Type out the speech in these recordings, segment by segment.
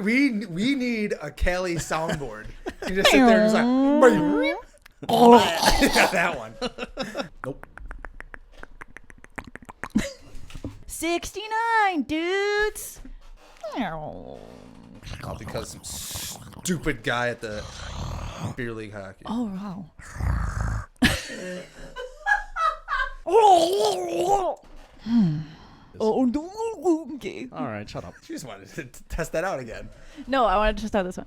We need a Calley soundboard. You just sit there and just like, yeah, that one. Nope. 69 dudes. All because some stupid guy at the beer league hockey. Oh wow. Oh no. Okay. All right, shut up. She just wanted to test that out again. No, I wanted to just have this one.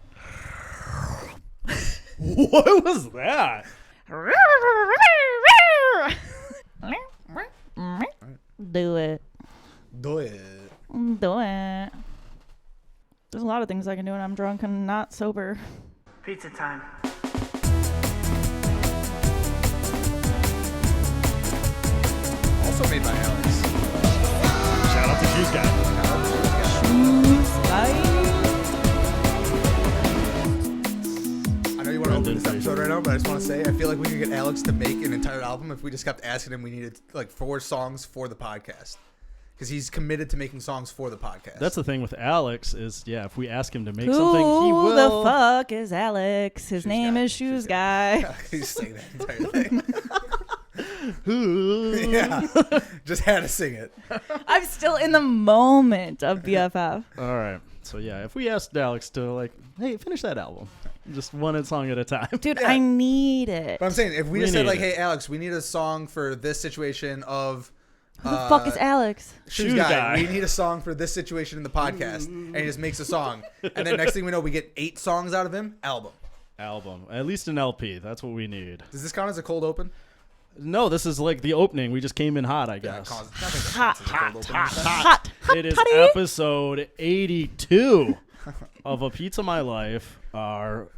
What was that? Do it. Do it. Do it. There's a lot of things I can do when I'm drunk and not sober. Pizza time. Also made by Alex. Shout out to Juice Guy. I know you want to open this episode right now, but I just want to say I feel like we could get Alex to make an entire album if we just kept asking him. We needed like 4 songs for the podcast because he's committed to making songs for the podcast. That's the thing with Alex is, yeah, if we ask him to make something, he Who will. the fuck is Alex? His name is Shoes Guy. He's saying that entire thing. Who? Yeah, just had to sing it. I'm still in the moment of BFF. All right. So, yeah, if we asked Alex to, like, hey, finish that album, just one song at a time. Dude, Yeah. I need it. But I'm saying if we We just said need like, it. hey Alex, we need a song for this situation of Who the fuck is Alex? Shoes guy. We need a song for this situation in the podcast, and he just makes a song, and then next thing we know, we get 8 songs out of him. Album. At least an LP. That's what we need. Does this count as a cold open? No, this is like the opening. We just came in hot, I guess. Hot. It is Hottie. episode 82 of A Pizza My Life, our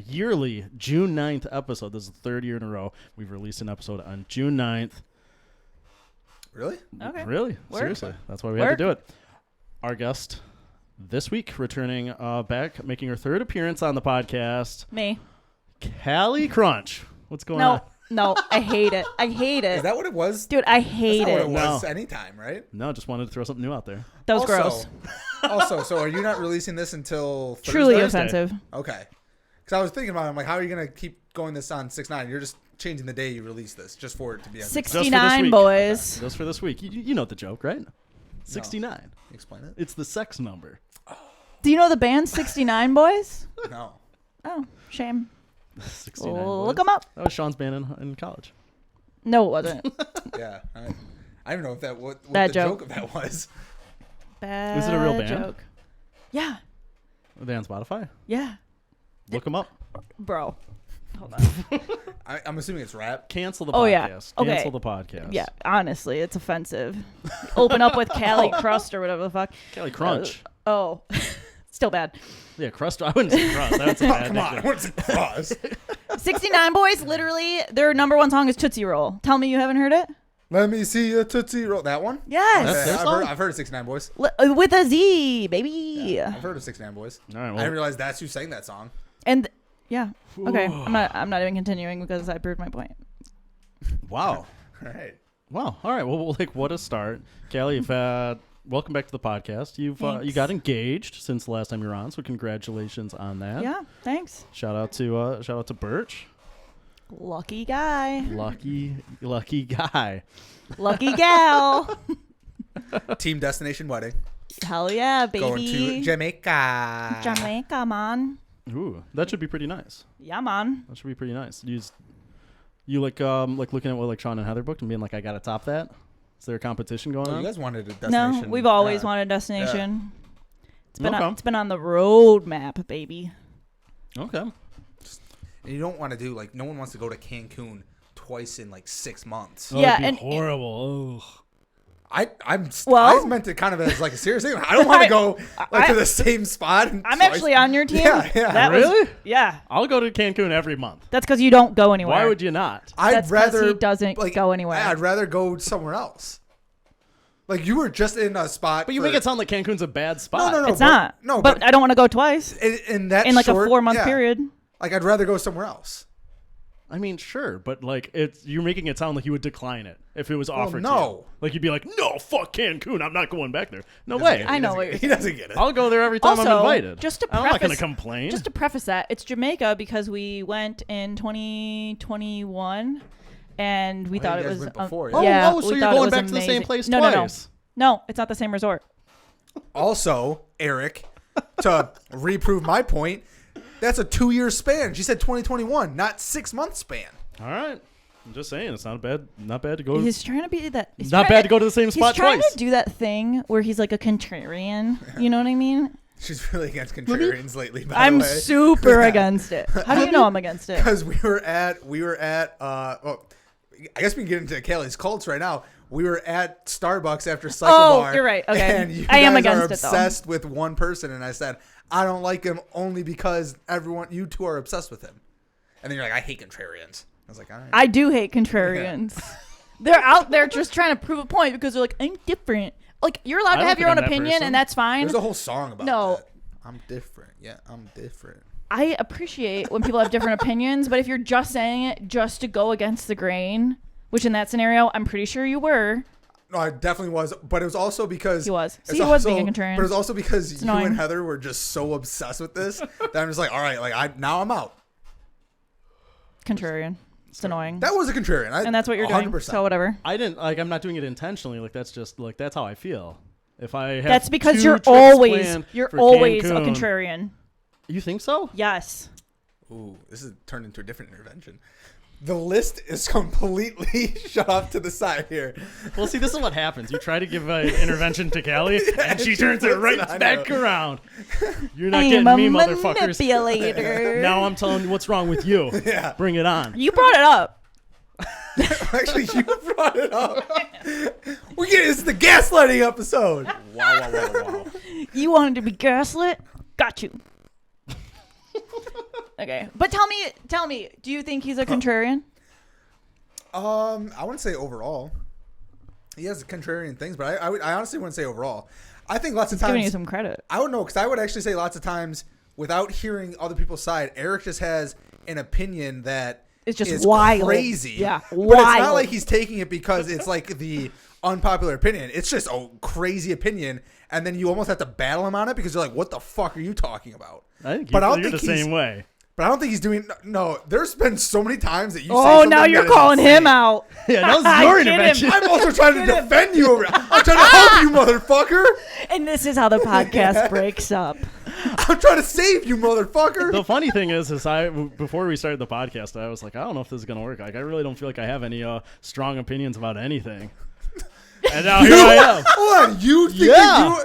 yearly June 9th episode. This is the 3rd year in a row. We've released an episode on June 9th. Really? Okay. Really? Work. Seriously. That's why we had to do it. Our guest this week, returning back, making her 3rd appearance on the podcast, Me. Calley Crunch. What's going on? No, I hate it. I hate it. Is that what it was? Dude, I hate That's not it. what it was No. anytime, right? No, just wanted to throw something new out there. That was gross. Also, so are you not releasing this until Thursday? Truly Thursday. offensive. Okay. Because I was thinking about it. I'm like, how are you going to keep going this on 6/9? You're just changing the day you release this just for it to be on 69 week. boys. Just for this week. You know the joke, right? 69. Explain it? It's the sex number. Do you know the band 69 boys? No. Oh, shame. 69 Look boys. them up. That was Sean's band in college. No, it wasn't. Yeah. I don't know if that what Bad the joke. joke of that was. Bad Is it a real band? joke. Yeah. Are they on Spotify? Yeah. Look them up. Bro. Hold on. I'm assuming it's rap. Cancel the Oh, podcast. yeah. Okay. Cancel the podcast. Yeah, honestly, it's offensive. Open up with Calley Crust or whatever the fuck. Calley Crunch. Oh. Still bad. Yeah, Crust. I wouldn't say Crust. That's a bad Come on. nickname. What's it cause? 69 boys, literally, their number 1 song is Tootsie Roll. Tell me you haven't heard it? Let me see a Tootsie Roll. That one? Yes. That's their song? I've heard of 69 Boys. With a Z, baby. I've heard of 69 Boys. All right, I well, didn't realize that's who sang that song. And yeah. Okay. I'm not even continuing because I proved my point. wow. All right. Wow. All right. Well, like, what a start. Calley, welcome back to the podcast. You Thanks. got engaged since the last time you were on, so congratulations on that. Yeah, thanks. Shout out to Birch. Lucky guy. Lucky guy. Lucky gal. Team Destination Wedding. Hell yeah, baby. Going to Jamaica. Jamaica, man. Ooh, that should be pretty nice. Yeah, man. That should be pretty nice. You like looking at what like Sean and Heather booked and being like, I gotta top that. Is there a competition going Oh, on? you guys wanted a No, destination. we've always Yeah. wanted a destination. Okay. It's been on the road map, baby. Okay. And you don't want to do, like, no one wants to go to Cancun twice in, like, 6 months. Oh, Yeah, it'd be and- horrible. Ugh. Well- I meant it kind of as, like, a serious thing. I don't want to go, like, to the same spot. I'm actually on your team. Yeah, yeah. That Really? Was, yeah. I'll go to Cancun every month. That's because you don't go anywhere. Why would you not? That's 'cause he doesn't go anywhere. I'd rather go somewhere else. Like, you were just in a spot. But you make it sound like Cancun's a bad spot. No, It's not. No, but I don't want to go twice in that in like short, a 4-month yeah. period. Like, I'd rather go somewhere else. I mean, sure, but like you're making it sound like you would decline it if it was offered to you. No. Like you'd be like, no, fuck Cancun. I'm not going back there. No way. I know what you're He doesn't get it. I'll go there every time I'm Also, invited. just to I'm not going to preface- complain. Just to preface that, it's Jamaica because we went in 2021 and we Oh, thought you it guys was went before, oh, yeah, oh, so we you're thought it going was back to the same amazing. place no, twice. No, it's not the same resort. Also, Eric, to reprove my point, that's a 2-year span. She said 2021, not 6-month span. All right. I'm just saying, it's not bad to go. He's trying to be that. He's Not trying bad to go to the same spot He's trying twice. to do that thing where he's like a contrarian. You know what I mean? She's really against contrarians lately, by I'm the way. super against it. How do you know I'm against it? Because we were at well, I guess we can get into Calley's cults right now. We were at Starbucks after Cycle Oh, Bar. you're right. Okay. And you I am guys against are it, though. obsessed with one person, and I said, I don't like him only because you two are obsessed with him. And then you're like, I hate contrarians. I was like, all right. I do hate contrarians. They're out there just trying to prove a point because they're like, I'm different. Like, you're allowed I to don't have your think own I'm that opinion, person. and that's fine. There's a whole song about No. that. I'm different. Yeah, I'm different. I appreciate when people have different opinions, but if you're just saying it just to go against the grain, which in that scenario, I'm pretty sure you were. No, I definitely was, but it was also because He was. it's See, he was also- being a contrarian. But it was also because you annoying. and Heather were just so obsessed with this that I'm just like, all right, like now I'm out. Contrarian. It's annoying. That was a contrarian, And that's what you're 100%. doing. So whatever. I didn't like. I'm not doing it intentionally. Like that's just like that's how I feel. If I have That's because 2 you're trips always planned you're for always a Cancun- contrarian. You think so? Yes. Ooh, this is turned into a different intervention. The list is completely shut off to the side here. Well, see, this is what happens. You try to give an intervention to Calley, and she turns it flips right it on back you. around. You're not I'm getting a me, motherfuckers. manipulator. Now I'm telling you what's wrong with you. Yeah. Bring it on. You brought it up. Actually, you brought it up. It's the gaslighting episode. Wow. You wanted to be gaslit? Got you. Okay. But tell me, do you think he's a contrarian? I wouldn't say overall. He has contrarian things, but I honestly wouldn't say overall. I think lots of times Giving you some credit. I don't know, because I would actually say lots of times without hearing other people's side, Eric just has an opinion that It's just is wild. crazy. Yeah, But it's not wild. like he's taking it because it's like the unpopular opinion. It's just a crazy opinion, and then you almost have to battle him on it because you're like, what the fuck are you talking about? I think But I don't you're the think he's- same way. But I don't think he's doing. No, there's been so many times that you. say Oh, now something you're that is calling insane. him out. Yeah, that was your Get him. intervention. I'm also trying to defend you over. I'm trying to help you, motherfucker. And this is how the podcast breaks up. I'm trying to save you, motherfucker. The funny thing is before we started the podcast, I was like, I don't know if this is gonna work. Like, I really don't feel like I have any strong opinions about anything. And now here I am. Hold on, you think Yeah. that you?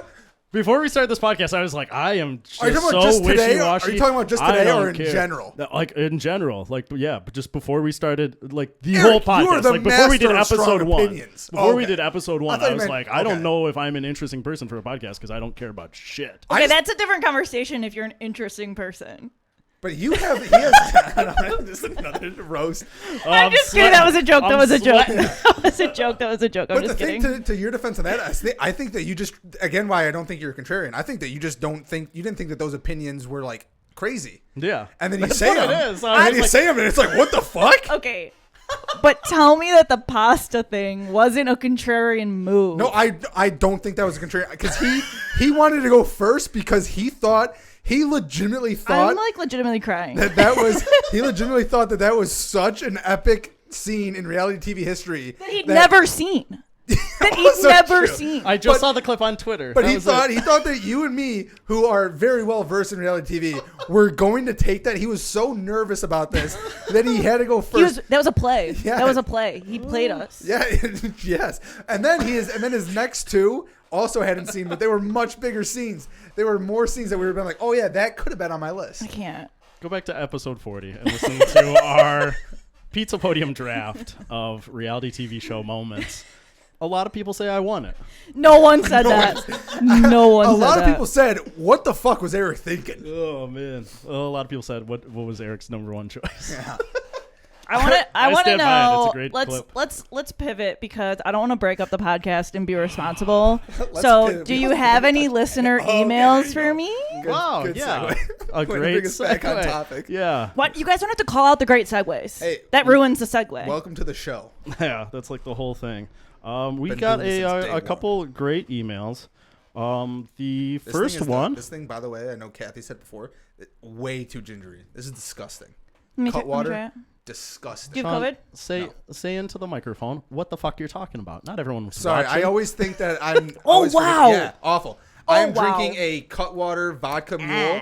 Before we started this podcast, I was like, I am just Are you talking so about just today? wishy-washy. Are you talking about just I today don't or in care. general? Like in general, like yeah, but just before we started, like the Eric, whole you are podcast, the like before we did master of episode strong 1, opinions. before we Okay. did episode 1, thought I you was meant- like, I don't okay. know if I'm an interesting person for a podcast because I don't care about shit. Okay, I just- that's a different conversation if you're an interesting person. But he has just another roast. I'm just kidding. That was a joke. That I'm was a joke. sweating. That was a joke. That was a joke. I'm But the just thing kidding. to your defense of that, I think that you just again why I don't think you're a contrarian. I think that you just didn't think that those opinions were like crazy. Yeah, And then you That's say what them. it is. I And was then you like- say them, and it's like, what the fuck? Okay. But tell me that the pasta thing wasn't a contrarian move. No, I don't think that was a contrarian because he wanted to go first because he legitimately thought I'm like legitimately crying. he legitimately thought that was such an epic scene in reality TV history That he'd never seen. That he'd Also never true. seen. I just But- saw the clip on Twitter. But That he was thought it. that you and me, who are very well versed in reality TV, were going to take that. He was so nervous about this that he had to go first. That was a play. Yeah. That was a play. He played us. Yeah, yes. And then his next two also hadn't seen, but they were much bigger scenes. They were more scenes that we were been like, oh yeah, that could have been on my list. I can't. Go back to episode 40 and listen to our Pizza Podium draft of reality TV show moments. A lot of people say I won it. No one said that. No one A said lot of that. people said, "What the fuck was Eric thinking?" Oh man, a lot of people said what was Eric's number one choice. Yeah. I want to. I I want to stand by it. It's a know. great Let's pivot because I don't want to break up the podcast and be responsible. Let's So, pivot. do you have any listener Oh, okay, emails there for you go. me? Wow, Good yeah. segue. A Way to great bring us back on segue. topic. Yeah. What? You guys don't have to call out the great segues. Hey, that ruins the segue. Welcome to the show. Yeah, that's like the whole thing. We Been got doing this since day a one. couple great emails. The This first thing is one. This thing, by the way, I know Kathy said before, way too gingery. This is disgusting. Let me Cut let me water, try it. disgusting. Do you have Sean, COVID? say into the microphone what the fuck you're talking about. Not everyone was Sorry, watching. I always think that I'm. Oh, always forgetting- wow. Yeah, awful. Oh, I am wow. drinking a Cutwater vodka mule.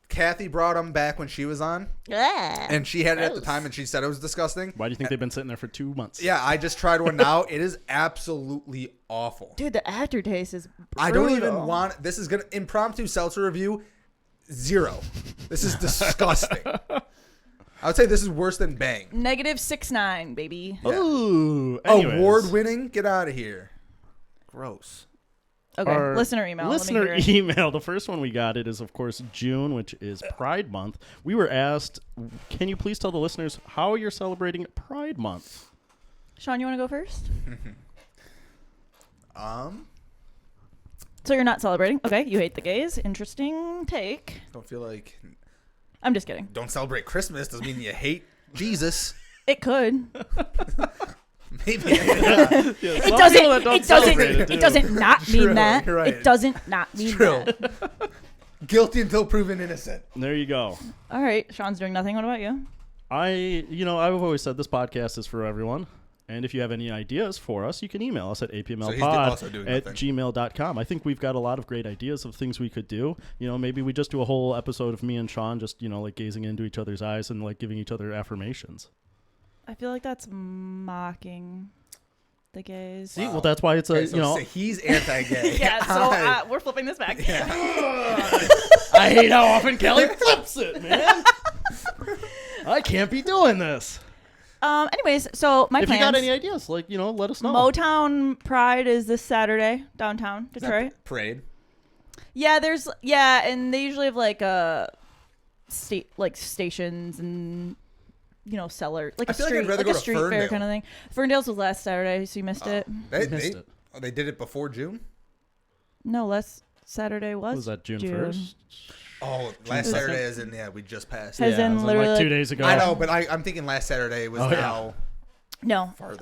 Kathy brought them back when she was on, and she had it at the Gross. time, and she said it was disgusting. Why do you think they've been sitting there for 2 months? Yeah, I just tried one now. It is absolutely awful. Dude, the aftertaste is brutal. I don't even want. This is gonna impromptu seltzer review. 0. This is disgusting. I would say this is worse than Bang. -69, baby. Yeah. Ooh. Anyways. Award winning. Get out of here. Gross. Okay, Our listener email. Listener Let me hear it. email. The first one we got, it is, of course, June, which is Pride Month. We were asked, can you please tell the listeners how you're celebrating Pride Month? Sean, you want to go first? Um, So you're not celebrating. Okay, you hate the gays. Interesting take. don't feel like. I'm just kidding. Don't celebrate Christmas doesn't mean you hate Jesus. It could. Maybe. Yeah, It doesn't. It do. doesn't not mean True, that. you're right. It doesn't not mean True. that. Guilty until proven innocent. There you go. All right, Sean's doing nothing. What about you? I've always said this podcast is for everyone. And if you have any ideas for us, you can email us at So he's also apmlpod doing at nothing. gmail.com. I think we've got a lot of great ideas of things we could do. Maybe we just do a whole episode of me and Sean just, like gazing into each other's eyes and like giving each other affirmations. I feel like that's mocking the gays. See, well, that's why it's Okay, so he's anti-gay. Yeah, so we're flipping this back. I hate how often Kelly flips it, man. I can't be doing this. Anyways, so my If plans. you got any ideas, let us know. Motown Pride is this Saturday downtown Detroit. Parade. Yeah, and they usually have like stations and cellar like I a feel like street I'd rather go a to street fair Ferndale. kind of thing. Ferndale's was last Saturday, so you missed it. They did it before June? No, last Saturday was. Was that June 1st? Oh, last June Saturday 2nd. is in, we just passed. Has Yeah, in it was literally like 2 like- days ago. I know, but I'm thinking last Saturday was Oh, yeah. now. No. Farther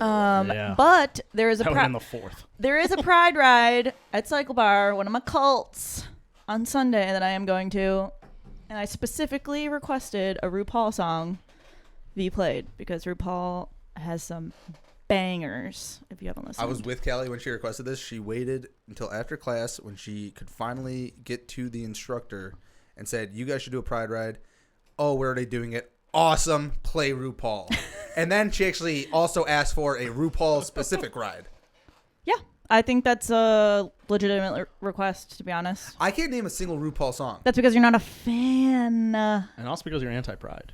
Yeah. But there is a That would have been the 4th. there is a pride ride at Cycle Bar, one of my cults, on Sunday that I am going to, and I specifically requested a RuPaul song be played because RuPaul has some bangers. If you haven't listened, I was with Calley when she requested this. She waited until after class when she could finally get to the instructor and said, "You guys should do a pride ride." Oh, where are they doing it? Awesome. Play RuPaul. And then she actually also asked for a RuPaul specific ride. Yeah, I think that's a legitimate request, to be honest. I can't name a single RuPaul song. That's because you're not a fan. And also because you're anti-pride.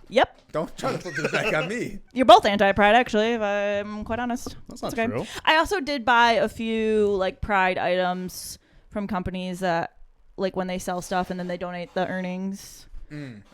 Yep. Don't try to put this back on me. You're both anti-pride, actually, if I'm quite honest. That's not It's okay. true. I also did buy a few like pride items from companies that like when they sell stuff and then they donate the earnings.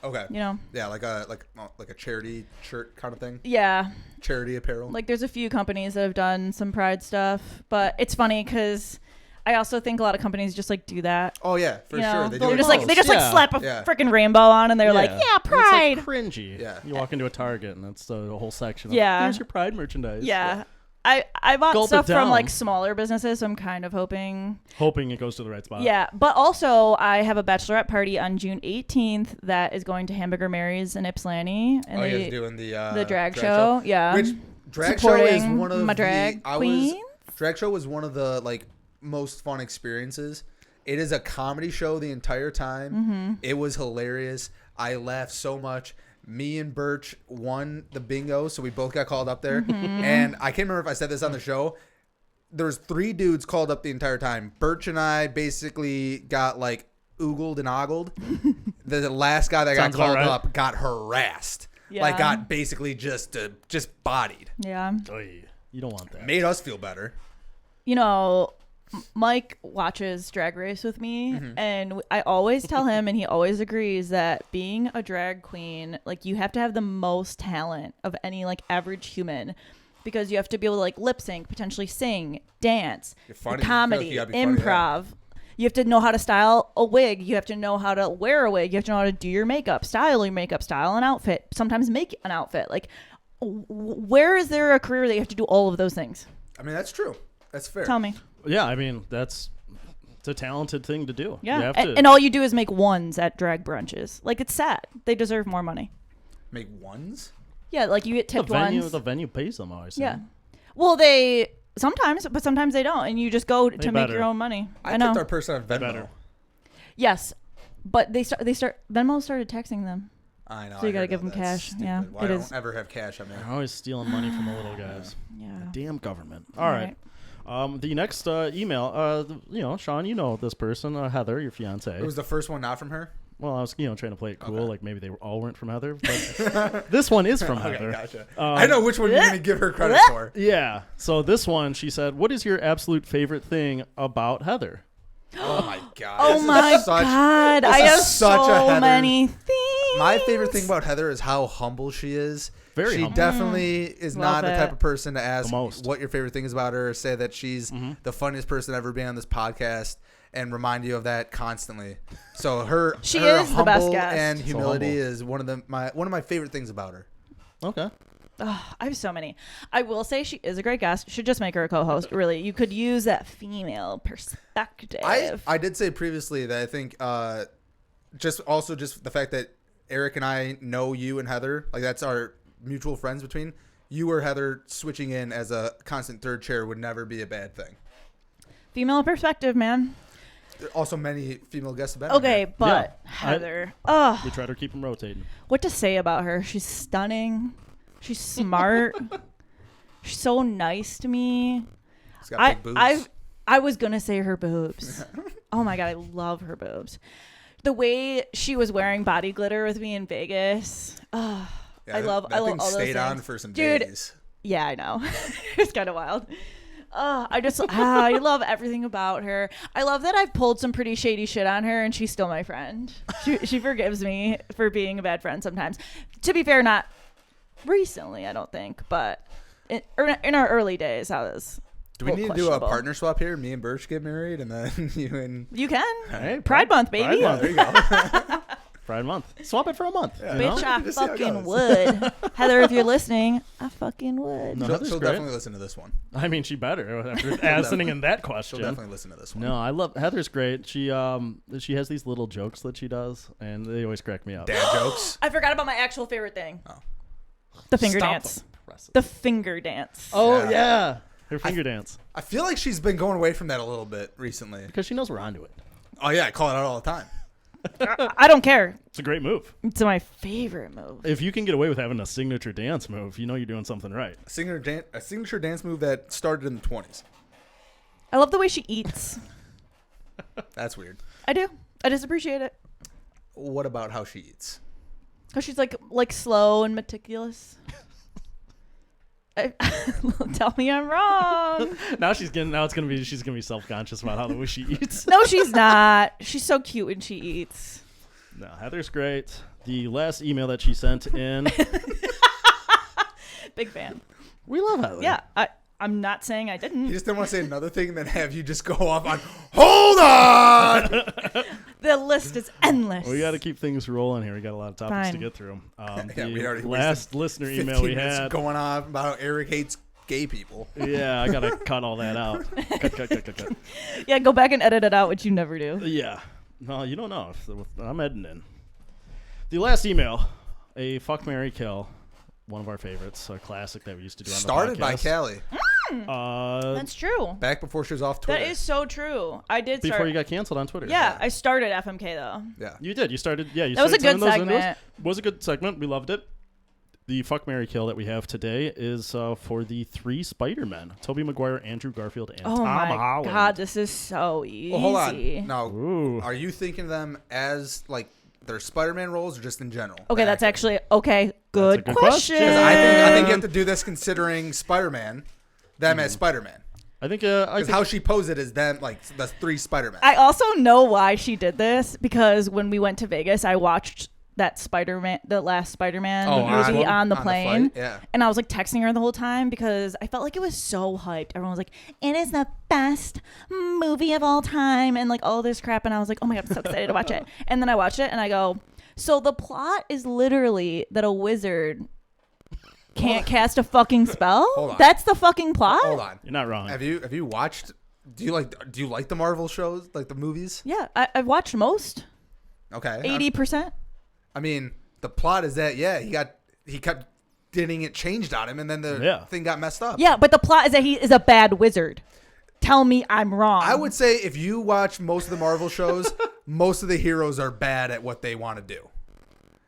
Okay. Yeah, like a charity shirt kind of thing. Yeah. Charity apparel. Like there's a few companies that have done some pride stuff, but it's funny because I also think a lot of companies just like do that. Oh yeah, for You know? sure. They do They're it just like most. they just like Yeah. slap a Yeah. freaking rainbow on and they're like, yeah, And it's, pride. like, cringy. Yeah. You walk into a Target and that's the whole section. Of, Yeah. Here's your pride merchandise. Yeah. I bought Gulp it stuff from down. like smaller businesses, so I'm kind of hoping. Hoping it goes to the right spot. Yeah, but also I have a bachelorette party on June 18th that is going to Hamburger Mary's in Ypsilanti, and Oh, they yeah, doing the drag show. Yeah, Which drag show is Supporting one of my drag queens. Drag show was one of the like most fun experiences. It is a comedy show the entire time. Mm-hmm. It was hilarious. I laughed so much. Me and Birch won the bingo, so we both got called up there. Mm-hmm. And I can't remember if I said this on the show. There was 3 dudes called up the entire time. Birch and I basically got like oogled and ogled. The last guy that Sounds got called about right. up got harassed. Yeah. Like got basically just bodied. Yeah, Oy, you don't want that. Made us feel better. you know, Mike watches Drag Race with me, Mm-hmm. and I always tell him, and he always agrees that being a drag queen, like, you have to have the most talent of any like average human, because you have to be able to like lip sync, potentially sing, dance, You're funny. comedy, You gotta be funny, improv. You have to know how to style a wig. You have to know how to wear a wig. You have to know how to do your makeup, style your makeup, style an outfit, sometimes make an outfit. Like, where is there a career that you have to do all of those things? I mean, that's true. That's fair. Tell me. Yeah, I mean, it's a talented thing to do. Yeah. You have to. And all you do is make ones at drag brunches. Like, it's sad. They deserve more money. Make ones? Yeah, like you get tipped ones. The venue pays them, I Yeah. Well, they sometimes, but sometimes they don't, and you just go to make better. your own money. I I know. tipped our person on Venmo. Better. Yes, but they start Venmo started taxing them. I know. So you I gotta heard give that. them That's cash. stupid. Yeah, Why it don't is. ever have cash on me? They're always stealing money from the little guys. Yeah. Damn government. All right. The next email, Sean, you know this person, Heather, your fiance. It was the first one not from her? Well, I was, trying to play it cool, Okay. like maybe they all weren't from Heather, but this one is from Okay, Heather. gotcha. I know which one you're going to give her credit for. Yeah. So this one, she said, "What is your absolute favorite thing about Heather?" Oh, my God. Oh This is my such- God! this I is have such a so Heather- many things. My favorite thing about Heather is how humble she is. Very She humble. definitely is Love not the it. type of person to ask The most. what your favorite thing is about her, or say that she's the funniest person ever been on this podcast, and remind you of that constantly. So She her is the best humble guest. and So humility humble. is one of my favorite things about her. Okay. Ugh, I have so many. I will say she is a great guest. Should just make her a co-host. Really, you could use that female perspective. I did say previously that I think just the fact that Eric and I know you and Heather, like that's our mutual friends between you or Heather, switching in as a constant third chair would never be a bad thing. Female perspective, man. There are also many female guests have been on Okay, here. but Yeah. Heather. We try to keep them rotating. What to say about her? She's stunning. She's smart. She's so nice to me. She's got big boobs. I was gonna say her boobs. Oh my God, I love her boobs. The way she was wearing body glitter with me in Vegas. Yeah, I love that all thing those stayed on things. for some Dude, days. Yeah, I know. It's kind of wild. I love everything about her. I love that I've pulled some pretty shady shit on her, and she's still my friend. She forgives me for being a bad friend sometimes. To be fair, not recently, I don't think, but in our early days, I was. Do we little need to do a questionable. partner swap here? Me and Birch get married, and then you and You can. Hey, Pride Month, baby. Pride there you go. Pride month. Swap it for a month. Yeah. You know? Bitch, I Just see how it fucking goes. would. Heather, if you're listening, I fucking would. No, she'll Heather's great. definitely listen to this one. I mean, she better after asking in that She'll question. definitely listen to this one. No, I love Heather's great. She has these little jokes that she does, and they always crack me up. Dad jokes. I forgot about my actual favorite thing. Oh. The finger Stop dance. the presses. The finger dance. Oh Yeah. yeah, her finger dance I feel like she's been going away from that a little bit recently. because she knows we're onto it. Oh yeah, I call it out all the time. I don't care. It's a great move. It's my favorite move. If you can get away with having a signature dance move, you know you're doing something right. A signature dance move that started in the 20s. I love the way she eats. That's weird. I do. I just appreciate it. What about how she eats? Cause she's like slow and meticulous. Tell me I'm wrong. She's gonna be self-conscious about how the way she eats. No, she's not. She's so cute when she eats. No, Heather's great. The last email that she sent in, Big fan. we love Heather. Yeah, I'm not saying I You didn't. just didn't want to say another thing and then have you just go off on, hold on! The list is endless. We got to keep things rolling here. We got a lot of topics to Fine. get through. Yeah, we already The last wasted listener 15 email we minutes had. going on about how Eric hates gay people. Yeah, I gotta cut all that out. Cut. Yeah, go back and edit it out, which you never do. Yeah. No, you don't know. I'm editing. The last email, a fuck, marry, kill. One of our favorites, a classic that we used to do on Started the by podcast. Calley. That's true. Back before she was off Twitter. That is so true. I did Before start. you got canceled on Twitter. Yeah, I started FMK though. Yeah. You did. You started. Yeah, you That was a started good sending those segment. It was a good segment. We loved it. The fuck, marry, kill that we have today is for the 3 Spider-Men: Tobey Maguire, Andrew Garfield, and Oh Tom my Holland. God, this is so easy. Well, hold on. Now, Ooh. are you thinking of them as like their Spider-Man roles or just in general? Okay, that's actually okay. Good, That's a good question. question. 'Cause I think you have to do this considering Spider-Man, them as Spider-Man. I think Because how she posed it is them, like, the 3 Spider-Man. I also know why she did this because when we went to Vegas, I watched that Spider-Man, the last Spider-Man movie on the plane. flight, yeah. And I was like texting her the whole time because I felt like it was so hyped. Everyone was like, it is the best movie of all time and like all this crap. And I was like, oh my God, I'm so excited to watch it. And then I watched it and I go, so the plot is literally that a wizard can't cast a fucking spell? Hold on. That's the fucking plot? Hold on. You're not wrong. Have you watched? Do you like the Marvel shows, like the movies? Yeah, I've watched most. Okay. 80%. I mean, the plot is that he kept getting it changed on him, and then the thing got messed up. Yeah, but the plot is that he is a bad wizard. Tell me I'm wrong. I would say if you watch most of the Marvel shows, most of the heroes are bad at what they want to do.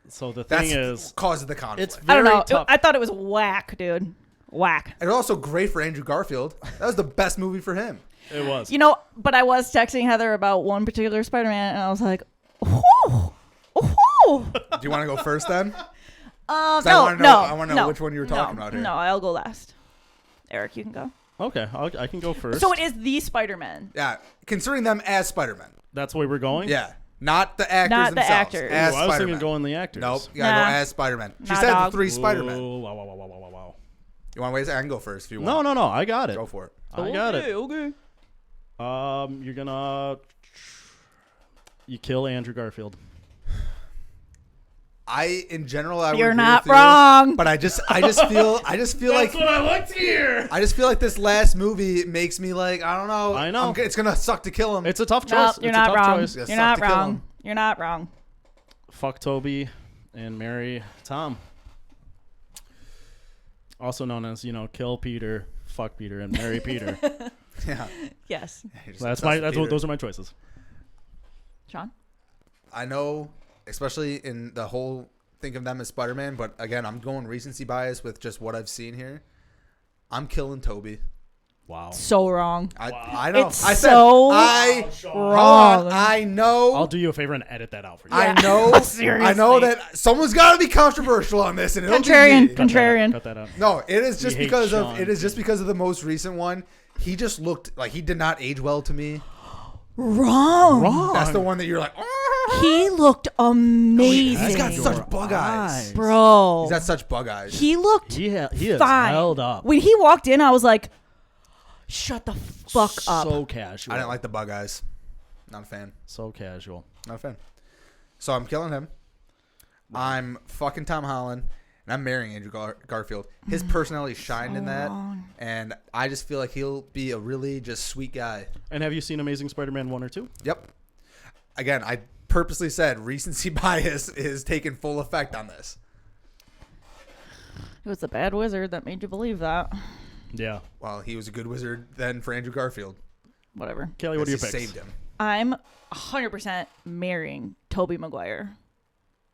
So the thing That's is, cause of the conflict. it's I very don't know. tough. I thought it was whack, dude. Whack. And also great for Andrew Garfield. That was the best movie for him. It was. You know, but I was texting Heather about one particular Spider-Man, and I was like, "Ooh, ooh." Do you want to go first then? No, I want to know which one you were talking about here. No, I'll go last. Eric, you can go. Okay, I can go first. So it is the Spider-Man. Yeah, considering them as Spider-Man. That's the way we're going? Yeah, not the actors Not the themselves. actors. As Ooh, I was Spider-Man. thinking going the actors. Nope, you gotta Nah. go as Spider-Man. She Nah, said dog. the 3 Spider-Man. Ooh, wow. You want to wait? I can go first if you want. No, I got it. Go for it. I got it. Okay. You're gonna you kill Andrew Garfield. In general, I would You're agree not with you, wrong. but I just feel like what I like to hear. I just feel like this last movie makes me like, I don't know. I know. It's gonna suck to kill him. It's a tough No, choice. you're It's not a tough wrong. choice. It's You're suck not to kill wrong. him. You're not wrong. Fuck Toby and marry Tom. Also known as, kill Peter, fuck Peter, and marry Peter. Yeah. Yes. Those are my choices. Sean? I know, especially in the whole think of them as Spider-Man, but again, I'm going recency bias with just what I've seen here. I'm killing Toby. Wow. So wrong. I know. It's I said so wrong. I know. I'll do you a favor and edit that out for you. I know. Seriously. I know that someone's got to be controversial on this, and it'll Contrarian. be me. Contrarian. Cut that out. No, it is just We hate because Sean. it is just because of the most recent one. He just looked like he did not age well to me. Wrong. That's the one that you're like, oh. He looked amazing. He's got such bug eyes. Bro. He's got such bug eyes. He looked He is fine. held up. When he walked in, I was like, shut the fuck up. So casual. I didn't like the bug eyes. Not a fan. So casual. Not a fan. So I'm killing him. I'm fucking Tom Holland, and I'm marrying Andrew Garfield. His personality shined in that, and I just feel like he'll be a really just sweet guy. And have you seen Amazing Spider-Man 1 or 2? Yep. Again, I purposely said recency bias is taking full effect on this. It was the bad wizard that made you believe that. Yeah. Well, he was a good wizard then for Andrew Garfield. Whatever. Kelly, what do you He pick? saved him. I'm 100% marrying Tobey Maguire.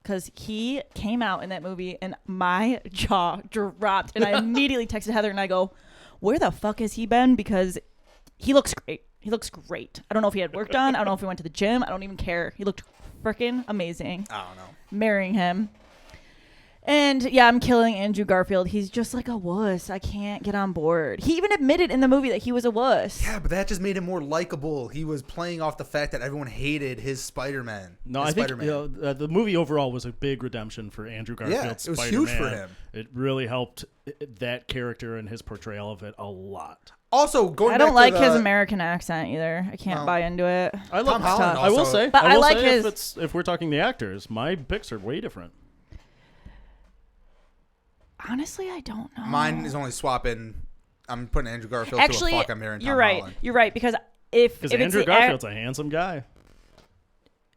Because he came out in that movie and my jaw dropped. And I immediately texted Heather and I go, where the fuck has he been? Because he looks great. He looks great. I don't know if he had work done. I don't know if he went to the gym. I don't even care. He looked freaking amazing. I don't know. Marrying him. And yeah, I'm killing Andrew Garfield. He's just like a wuss. I can't get on board. He even admitted in the movie that he was a wuss. Yeah, but that just made him more likable. He was playing off the fact that everyone hated his Spider-Man. No, his I think Spider-Man. the movie overall was a big redemption for Andrew Garfield. Yeah, it was Spider-Man. huge for him. It really helped that character and his portrayal of it a lot. Also, going I don't back like to his the, American accent either. I can't No. buy into it. I love Tom Holland I will also- say, But I will like say his- if we're talking the actors, my picks are way different. Honestly, I don't know. Mine is only swapping. I'm putting Andrew Garfield Actually, to a fuck. I'm marrying Tom you're right. Holland. You're right because if Because it's Andrew the Garfield's a handsome guy.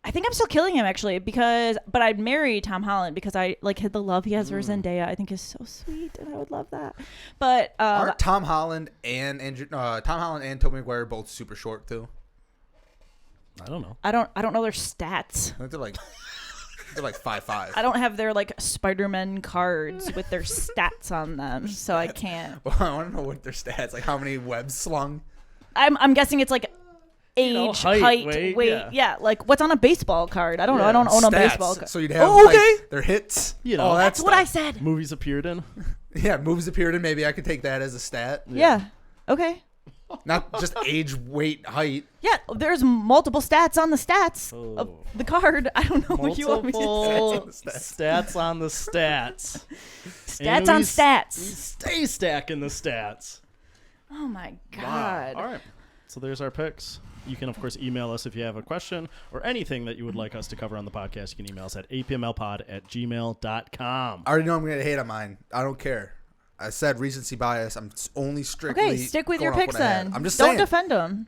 I think I'm still killing him actually but I'd marry Tom Holland because I like the love he has for Zendaya. I think is so sweet and I would love that. But Aren't Tom Holland and Tobey Maguire both super short too? I don't know. I don't know their stats. I think they're like 5'5". I don't have their like Spider-Man cards with their stats on them, so I can't. Well, I want to know what their stats, like how many webs slung. I'm guessing it's like age, height, weight. Yeah, like what's on a baseball card. I don't know. I don't own a Stats. baseball card. So you'd have Oh, okay. like, their hits. You know, all that That's what I stuff. said. Movies appeared in. Yeah, moves appeared in. Maybe I could take that as a stat. Yeah. Okay. Not just age, weight, height. Yeah, there's multiple stats on the stats of Oh. the card. I don't know what you want me to say. Multiple stats on the stats. Stats on We stats. stay stacking the stats. Oh my Wow. god. All right. So there's our picks. You can, of course, email us if you have a question or anything that you would like us to cover on the podcast. You can email us at apmlpod@gmail.com. I already know I'm going to hate on mine. I don't care. I said recency bias. I'm only strictly. Okay, stick with your going off picks what I had. then. I'm just Don't saying. defend them.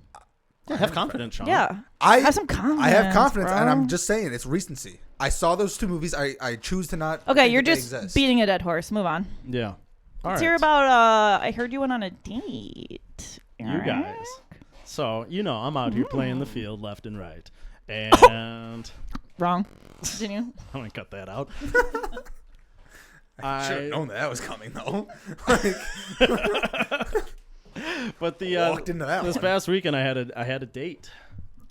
Yeah, have confidence, Sean. Yeah. I Have some confidence. I have confidence, bro. and I'm just saying it's recency. I saw those two movies. I choose to not. Okay, think you're that they just exist. beating a dead horse. Move on. Yeah. All Let's right. hear about. I heard you went on a date. You guys. So, I'm out here playing the field left and right. And Wrong. Continue. I'm going to cut that out. I should have I known that was coming though. But the Walked into that this one. past weekend I had a date.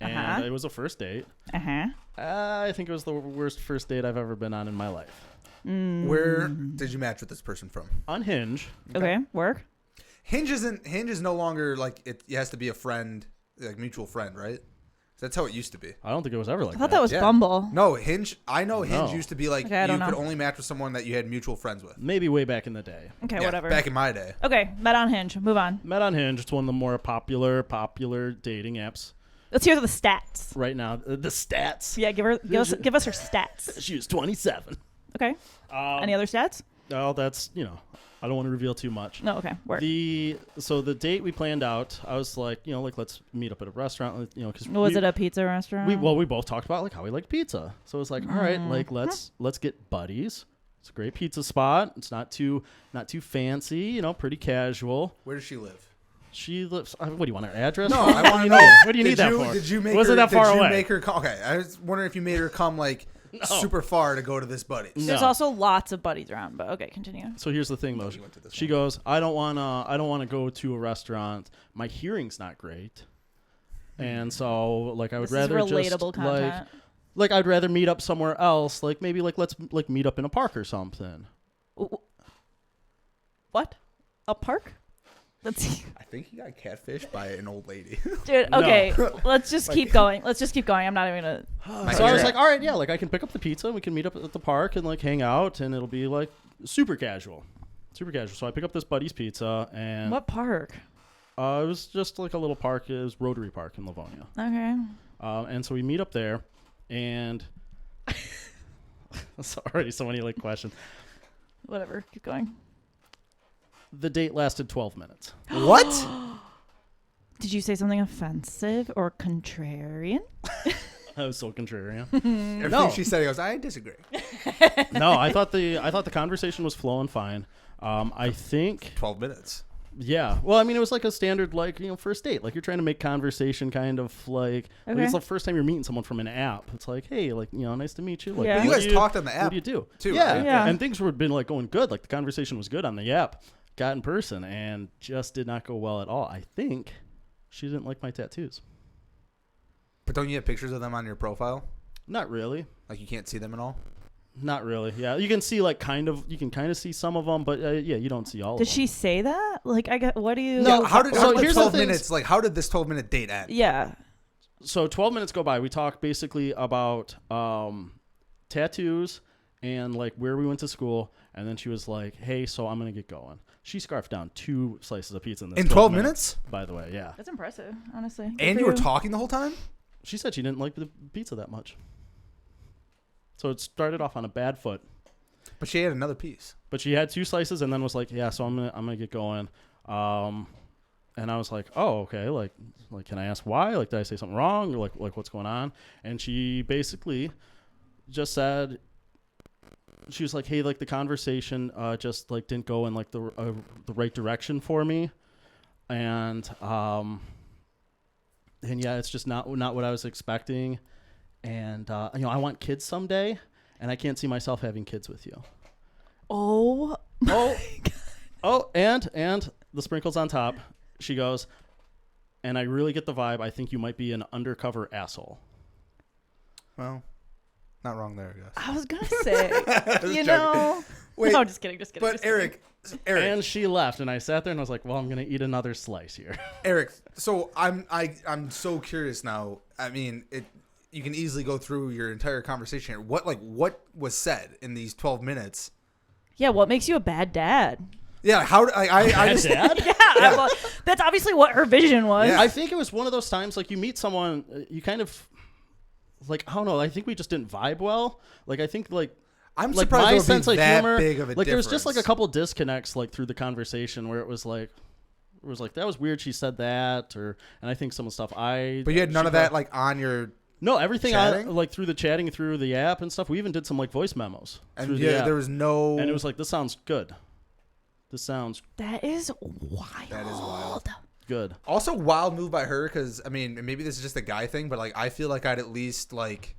And Uh-huh. it was a first date. Uh-huh. I think it was the worst first date I've ever been on in my life. Where did you match with this person from? On Hinge. Okay. Work. Hinge is no longer like it has to be a friend, like mutual friend, right? That's how it used to be. I don't think it was ever like I thought that was Yeah. Bumble. No, Hinge. I know Hinge No. used to be like Okay, I you don't could know. only match with someone that you had mutual friends with. Maybe way back in the day. Okay, Yeah, whatever. Back in my day. Okay, met on Hinge. Move on. Met on Hinge. It's one of the more popular dating apps Let's hear the stats. right now. The stats. Yeah, give us her stats. She was 27. Okay. Any other stats? Oh, that's I don't want to reveal too much. No. Okay. Work. So the date we planned out, I was like, let's meet up at a restaurant, because Was it a pizza restaurant? we both talked about like how we like pizza. So it's like, all right, like let's get buddies. It's a great pizza spot. It's not too fancy, pretty casual. Where does she live? She lives. What do you want her address? No, I want to know. What do you need that for? Did you make Was her, it that far did you away? Make her come, okay, I was wondering if you made her come like super far to go to this buddy's. There's No. also lots of buddies around, but okay, continue. So here's the thing, though. You went to this She one. goes, I don't wanna go to a restaurant. My hearing's not great, and so like I would This rather is relatable just content. like I'd rather meet up somewhere else. Like maybe like let's like meet up in a park or something. What? A park? Let's see. I think he got catfished by an old lady. Dude, No. okay. Let's just keep going. Let's just keep going. I'm not even gonna. So I was like, all right, yeah, like I can pick up the pizza and we can meet up at the park and like hang out and it'll be like super casual. So I pick up this buddy's pizza and What park? it was just like a little park. It was Rotary Park in Livonia. Okay. And so we meet up there and sorry, so many like questions. Whatever. Keep going. The date lasted 12 minutes. What? Did you say something offensive or contrarian? I was so contrarian. Everything No. she said, he goes, I disagree. No, I thought the conversation was flowing fine. I think 12 minutes. yeah. Well, I mean, it was like a standard like first date. Like you're trying to make conversation, kind of like Okay. it's the first time you're meeting someone from an app. It's like, hey, like nice to meet you. Like, Yeah. what You do guys talked on the What app do you do? too, Yeah, right? Yeah. And things were been like going good. Like the conversation was good on the app. Got in person and just did not go well at all. I think she didn't like my tattoos. But don't you have pictures of them on your profile? Not really. Like you can't see them at all? Not really. Yeah, you can see like you can kind of see some of them, but yeah, you don't see all. Did of them. she say that? Like, I got. What do you? No, Yeah, how did so the here's the 12 things- minutes? Like, how did this 12-minute date end? Yeah. So 12 minutes go by. We talk basically about tattoos and like where we went to school, and then she was like, "Hey, so I'm gonna get going." She scarfed down 2 slices of pizza in this In 12 minutes? By the way, yeah. That's impressive, honestly. Good And for you were talking the whole time? She said she didn't like the pizza that much. So it started off on a bad foot. But she had another piece. But she had 2 slices and then was like, "Yeah, so I'm gonna get going." And I was like, "Oh, okay. Like, can I ask why? Like, did I say something wrong? Or like what's going on?" And she basically just said, she was like, "Hey, like the conversation just like didn't go in like the right direction for me, and yeah, it's just not what I was expecting, and I want kids someday, and I can't see myself having kids with you." Oh. Oh, and the sprinkles on top. She goes, "And I really get the vibe. I think you might be an undercover asshole." Well, not wrong there, I guess. I was gonna say, Just you joking. know, Wait, No, just kidding. but Just kidding. Eric, And she left, and I sat there and I was like, well, I'm gonna eat another slice here. Eric. So I'm so curious now. I mean, you can easily go through your entire conversation here. What was said in these 12 minutes? Yeah, what makes you a bad dad? Yeah, how I just Dad? Yeah, well, that's obviously what her vision was. Yeah. I think it was one of those times like you meet someone, you kind of like I don't know. I think we just didn't vibe well. Like I think like. I'm Like surprised my there would sense be of that humor, big of a like there was difference. just like a couple disconnects like through the conversation where it was like that was weird she said that and I think some of the stuff But you had none of that like on your no everything chatting? on like through the chatting through the app and stuff. We even did some like voice memos and through the yeah, app. there was no. And it was like this sounds good. This sounds That is wild. That is wild. good. Also, wild move by her because I mean maybe this is just a guy thing, but like I feel like I'd at least like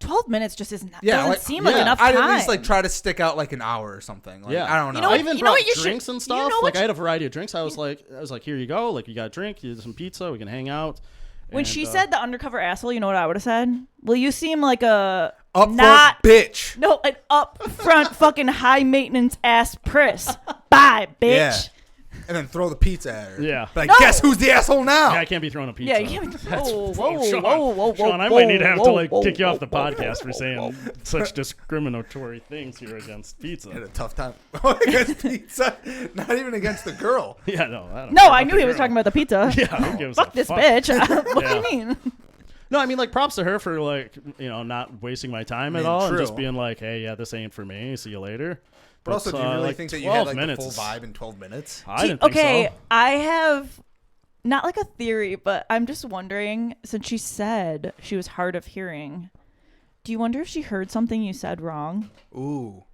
12 minutes just isn't. yeah, Doesn't like, seem like yeah, enough I'd time. at least like try to stick out like an hour or something. Like, Yeah, I don't know. You know I what- even you know brought what you should- drinks and you stuff. know what Like I you- had a variety of drinks. I was like, here you go. Like you got a drink, you some pizza, we can hang out. When And, she said the undercover asshole, you know what I would have said? Well, you seem like a Up not bitch. no an up front fucking high maintenance ass priss. Bye, bitch. Yeah. And then throw the pizza at her. Yeah. But No. guess who's the asshole now? Yeah, I can't be throwing a pizza. Yeah, you can't. Whoa, whoa, Sean, whoa, whoa, Sean, I whoa, might need to have whoa, to like whoa, kick you off the whoa, podcast for whoa, saying whoa. such discriminatory things here against Had pizza. a tough time against pizza. Not even against the girl. Yeah, no, I don't No, care I about knew the he was girl. talking about the pizza. Yeah, who gives Fuck a this fuck? bitch. What Yeah. do you mean? No, I mean like props to her for like not wasting my time I at mean, all and true. just being like, hey, yeah, this ain't for me. See you later. But also, do you really like, think that you had 12 like the minutes full is- vibe in 12 minutes? I didn't think Okay, so. I have not like a theory, but I'm just wondering, since she said she was hard of hearing, do you wonder if she heard something you said wrong? Ooh.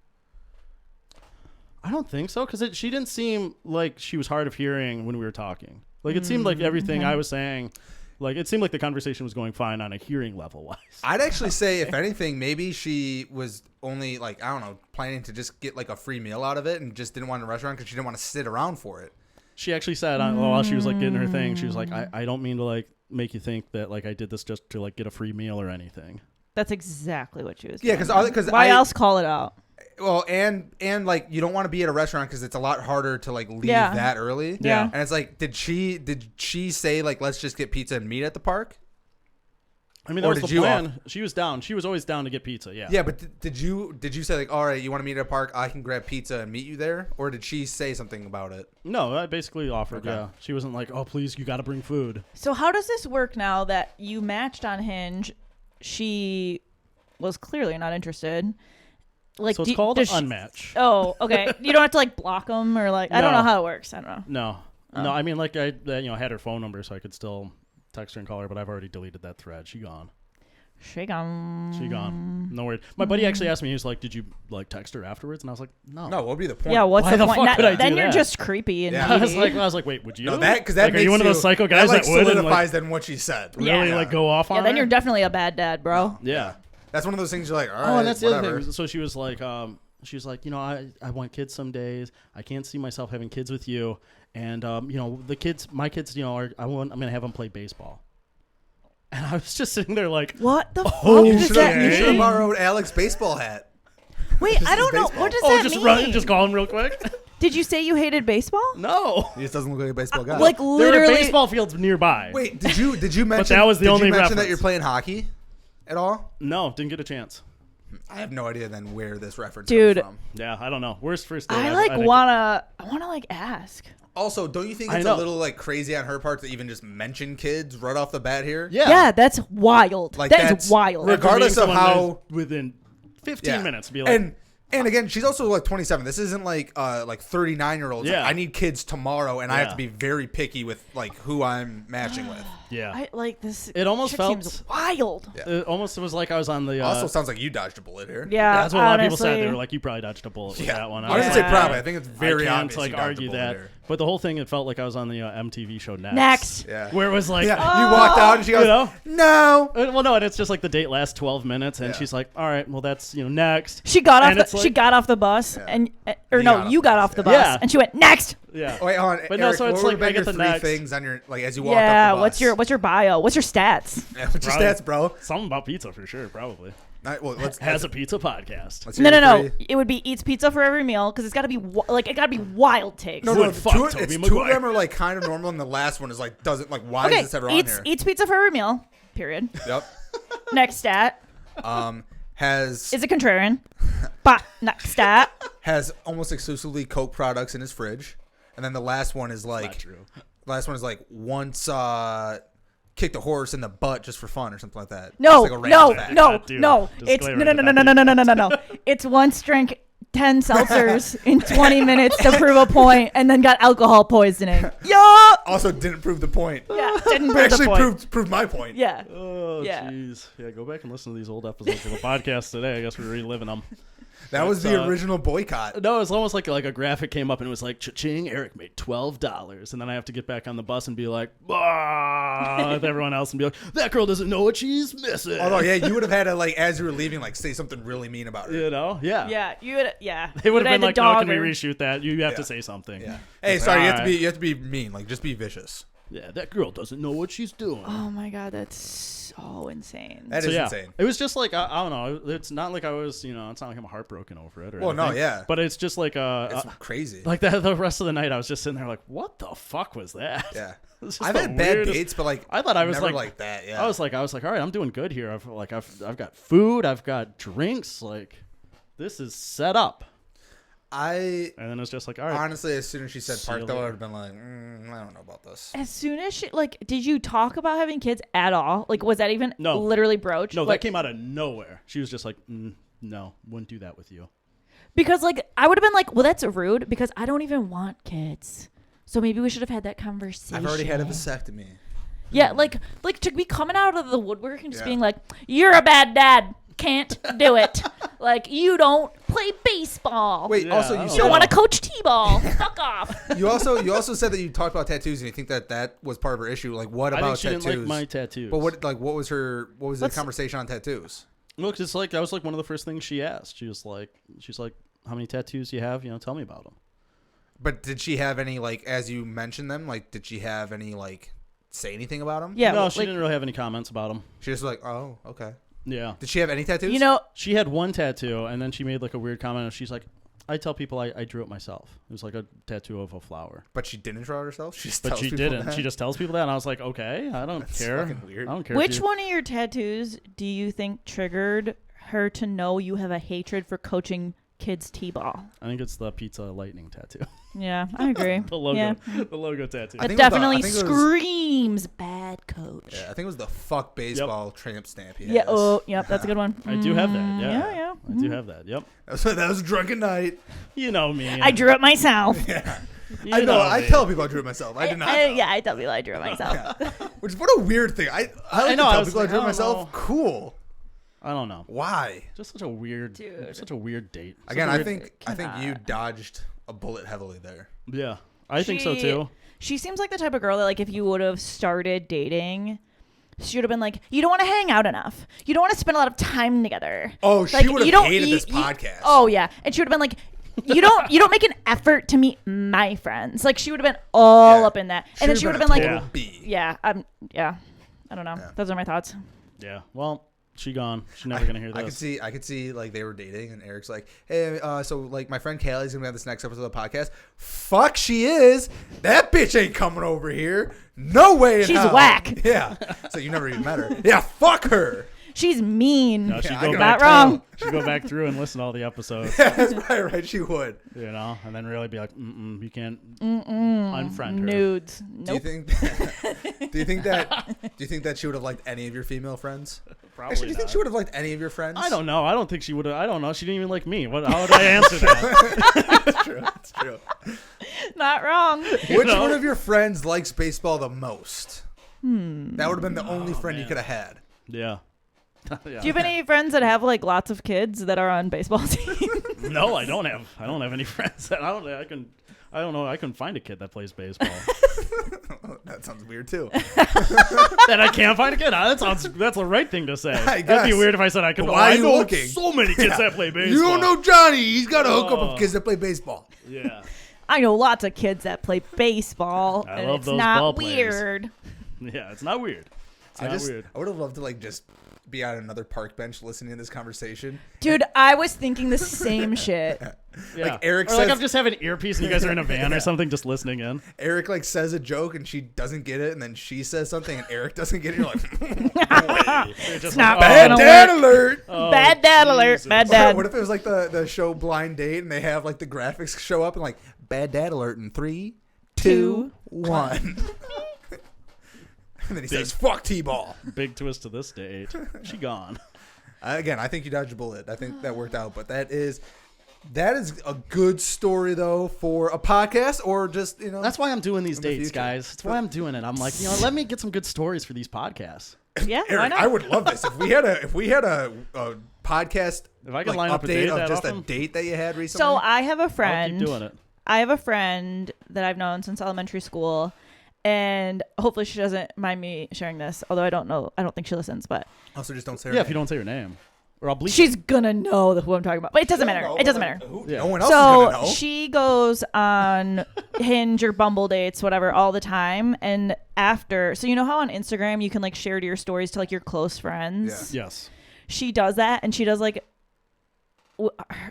I don't think so because she didn't seem like she was hard of hearing when we were talking. Like it seemed like everything I was saying, like it seemed like the conversation was going fine on a hearing level wise. I'd actually say, if anything, maybe she was only like, I don't know, planning to just get like a free meal out of it and just didn't want a restaurant because she didn't want to sit around for it. She actually said while she was like getting her thing, she was like, I don't mean to like make you think that like I did this just to like get a free meal or anything. That's exactly what she was Yeah, doing. because Why else call it out? Well, and like you don't want to be at a restaurant because it's a lot harder to like leave Yeah. that early. Yeah. And it's like, did she say like let's just get pizza and meet at the park? I mean, that Or was did the you plan. She was down. She was always down to get pizza. Yeah. Yeah, but did you say like, all right, you want to meet at a park? I can grab pizza and meet you there, or did she say something about it? No, I basically offered. Okay. Yeah. She wasn't like, oh please, you got to bring food. So how does this work now that you matched on Hinge? She was clearly not interested. Like, So it's called does she- unmatch. Oh, okay. You don't have to like block them or like I don't No. know how it works. I don't know. No. Oh. No, I mean like I had her phone number so I could still text her and call her, but I've already deleted that thread. She gone. She gone. She gone. No worries. My buddy actually asked me. He was like, "Did you like text her afterwards?" And I was like, "No." No, what would be the point? Yeah, what's Why the the point? fuck Not- would I do then you're that? just creepy and Yeah. I was needy. like, wait, would you? No, that because that like, makes are you one of those psycho guys that like that would and, solidifies like, then what she said. Yeah. really like go off on Yeah, then her? you're definitely a bad dad, bro. Yeah. That's one of those things you're like, all right. Oh, and that's the whatever. other thing. So she was like, I want kids some days. I can't see myself having kids with you. And my kids, I'm gonna have them play baseball. And I was just sitting there like, What the Oh, fuck You does should that have mean? borrowed Alex's baseball hat. Wait, This I is don't know. baseball. What does that just mean? run, just call him real quick. Did you say you hated baseball? No, He just doesn't look like a baseball guy. Like there were literally. baseball fields nearby. Wait, did you mention? that was the did only you mention that reference. you're playing hockey at all? No, didn't get a chance. I have no idea then where this reference Dude. comes from. Yeah, I don't know. Worst first date. I like didn't- wanna like ask. Also, don't you think I it's a know. little like crazy on her part to even just mention kids right off the bat here? Yeah, that's wild. Like, That is that's- wild. Reg- regardless For of meeting someone how- within 15 Yeah. minutes, be like, And again, she's also like 27. This isn't like 39-year-olds. Yeah. I need kids tomorrow, and I have Yeah. to be very picky with like who I'm matching with. yeah. I like this. It almost chick felt- seems wild. Yeah. It almost was like I was on the. Also, sounds like you dodged a bullet here. Yeah, that's what a lot of people said. honestly. They were like, "You probably dodged a bullet with Yeah. that one." I didn't say Yeah. probably. I think it's very I can't obvious. like you dodged a argue bullet that, here. but the whole thing it felt like I was on the MTV show Next. Yeah. where it was like, Yeah. You walked out, and she goes, You know? "No." well, no, and it's just like the date lasts 12 minutes, and Yeah. she's like, "All right, well, that's next." She got And off. it's She like- got off the bus, Yeah. and You got off you the got bus, off the yeah. bus, Yeah. and she went next. Yeah. Oh, wait, hold on. But no, Eric, so it's what would like have I been your get the three next. things on your like as you walked Yeah. up the bus? What's your bio? What's your stats? Yeah, what's your Probably- stats, bro? Something about pizza for sure, probably. Has a pizza podcast. Let's No, hear no, it no. for you. It would be eats pizza for every meal because it's got to be it got to be wild takes. No, Would the fuck two, Tobey it's two of Maguire. them are like kind of normal, and the last one is like doesn't like. Why Okay, is this ever on here? eats pizza for every meal. Period. Yep. Next stat Has is a contrarian. But next stat. has almost exclusively Coke products in his fridge, and then the last one is Not like true. once kicked a horse in the butt just for fun or something like that. No, Just like a random fact. no. It's no. It's once drank 10 seltzers in 20 minutes to prove a point, and then got alcohol poisoning. Yeah. Also didn't prove the point. Yeah. Didn't prove Actually the point. proved my point. Yeah. Oh, Yeah. jeez. Yeah, go back and listen to these old episodes of the podcast today. I guess we're reliving them. That was the original boycott. No, it was almost like a graphic came up and it was like, cha-ching, Eric made $12. And then I have to get back on the bus and be like, with everyone else and be like, that girl doesn't know what she's missing. Although, yeah, you would have had to, like, as you were leaving, like, say something really mean about her. You know? Yeah. Yeah. You would. Yeah. They would have been had like, to no, dog can we her. reshoot that? You have Yeah. to say something. Yeah. Hey, It's sorry, like, you have to be mean. Like, just be vicious. Yeah, that girl doesn't know what she's doing. Oh my god, that's so insane. That is insane. It was just like, I don't know. It's not like I was, it's not like I'm heartbroken over it. Or Well, no, anything, yeah. But it's just like, It's crazy. like that the rest of the night I was just sitting there like, what the fuck was that? Yeah. It's just I've the had bad weirdest- dates, but, like, I thought I was never like, like that, yeah. I was like, all right, I'm doing good here. I've got food, I've got drinks, like this is set up. And then it's just like, all right, Honestly, as soon as she said See you park, though, I would later. have been like, I don't know about this. As soon as she did you talk about having kids at all? Like, was that even No. literally broached? no, Like, that came out of nowhere. She was just like, no, wouldn't do that with you. because I would have been like, well, that's rude because I don't even want kids. So maybe we should have had that conversation. I've already had a vasectomy. Yeah, like to be coming out of the woodwork and just Yeah. being like, you're a bad dad, can't do it. Like, you don't play baseball. Wait, Yeah, also, I you don't you don't said, want to coach t-ball. Fuck off. you also said that you talked about tattoos and you think that was part of her issue. Like, what I about think she tattoos? didn't like my tattoos. But what was the Let's- conversation on tattoos? Look, it's like that was like one of the first things she asked. She's like, how many tattoos do you have? Tell me about them. But did she have any, like, as you mentioned them, like, did she have any, like, say anything about them? Yeah, no, well, she didn't really have any comments about them. She just was like, oh, okay. Yeah. Did she have any tattoos? you know, She had one tattoo, and then she made like a weird comment. And she's like, I tell people I drew it myself. It was like a tattoo of a flower. But she didn't draw it herself? She just But tells she people didn't. that? She just tells people that, and I was like, okay, I don't That's care. fucking weird. I don't care. which one of your tattoos do you think triggered her to know you have a hatred for coaching kids t-ball? I think it's the pizza lightning tattoo. Yeah, I agree. The logo. Yeah. The logo tattoo. I That think it was definitely I think it was- screams bad coach. Yeah, I think it was the fuck baseball tramp stamp he Yeah. has. Oh, yep. That's a good one. I do have that. Yeah. Yeah, yeah. I do have that. Yep. That was a drunken night. You know me. I drew it myself. Yeah. You I know. I me. tell people I drew it myself. I did not. Yeah, I tell people I drew it myself. Which, what a weird thing. I like know, to I tell was people I like, drew it I don't myself. know. Cool. I don't know. Why? Just such a weird, Dude. such a weird date. Such Again, a I weird- think you dodged a bullet heavily there. Yeah, I think so too. She seems like the type of girl that, like, if you would have started dating, she would have been like, you don't want to hang out enough. You don't want to spend a lot of time together. Oh, she Like, would you have don't- hated you- this you- podcast. Oh yeah, and she would have been like, you don't make an effort to meet my friends. Like, she would have been all Yeah. up in that, and then she would have been like, total B. yeah, I don't know. Yeah. Those are my thoughts. Yeah. Well, she gone. She's never gonna hear this. I could see like they were dating, and Eric's like, "Hey, so like my friend Calley's gonna be on this next episode of the podcast." Fuck, she is. That bitch ain't coming over here. No way. In She's hell. whack. Yeah. So you never even met her. Yeah. Fuck her. She's mean. No, she'd Yeah, go I back Not wrong. She'd go back through and listen to all the episodes, Yeah, that's probably right. She would. and then really be like, you can't unfriend her. Nudes. Do you Nope. think? Do you think that she would have liked any of your female friends? Probably Actually, do you think not. she would have liked any of your friends? I don't know. I don't think she would have. I don't know. She didn't even like me. How would I answer that? That's true. That's true. Not wrong. Which know? one of your friends likes baseball the most? That would have been the only friend you man. could have had. Yeah. Yeah. Do you have any friends that have like lots of kids that are on baseball teams? No, I don't have. I don't have any friends. That I don't know. I couldn't find a kid that plays baseball. That sounds weird too. That I can't find a kid. That's the right thing to say. I That'd be guess. weird if I said I could. But why are I you know looking? so many kids that play baseball. You don't know Johnny. He's got a hookup Oh. of kids that play baseball. Yeah. I know lots of kids that play baseball, I and love it's those not ball players. weird. Yeah. It's not weird. It's not weird. I would have loved to like just be on another park bench listening to this conversation. Dude, I was thinking the same shit. Yeah. Like Eric or says, like I'm just having an earpiece and you guys are in a van or something just listening in. Eric like says a joke and she doesn't get it, and then she says something and Eric doesn't get it. You're like, Just Snap. like, bad Oh, dad alert. oh, Bad dad alert. Jesus. Bad dad. What if it was like the show Blind Date and they have like the graphics show up and like bad dad alert in 3, 2, 1. And then he says, "Fuck T-ball." Big twist to this date. She gone. Again, I think you dodged a bullet. I think that worked out, but that is a good story though for a podcast or just That's why I'm doing these in the dates, future. guys. That's why I'm doing it. I'm like, let me get some good stories for these podcasts. Yeah, why Eric, not? I would love this if we had a podcast. If I could like, line up a date update of that just often, a date that you had recently. So I have a I'll friend. keep doing it. I have a friend that I've known since elementary school, and hopefully she doesn't mind me sharing this. Although I don't know, I don't think she listens, but Also, just don't say her Yeah, name. if you don't say your name, or I'll bleep. she's gonna know who I'm talking about. But it doesn't matter. No, It doesn't but, matter. who- Yeah. No one else is gonna So know. she goes on Hinge or Bumble dates, whatever, all the time. And after, so you know how on Instagram you can like share to your stories to like your close friends. Yeah. Yes. She does that, and she does like,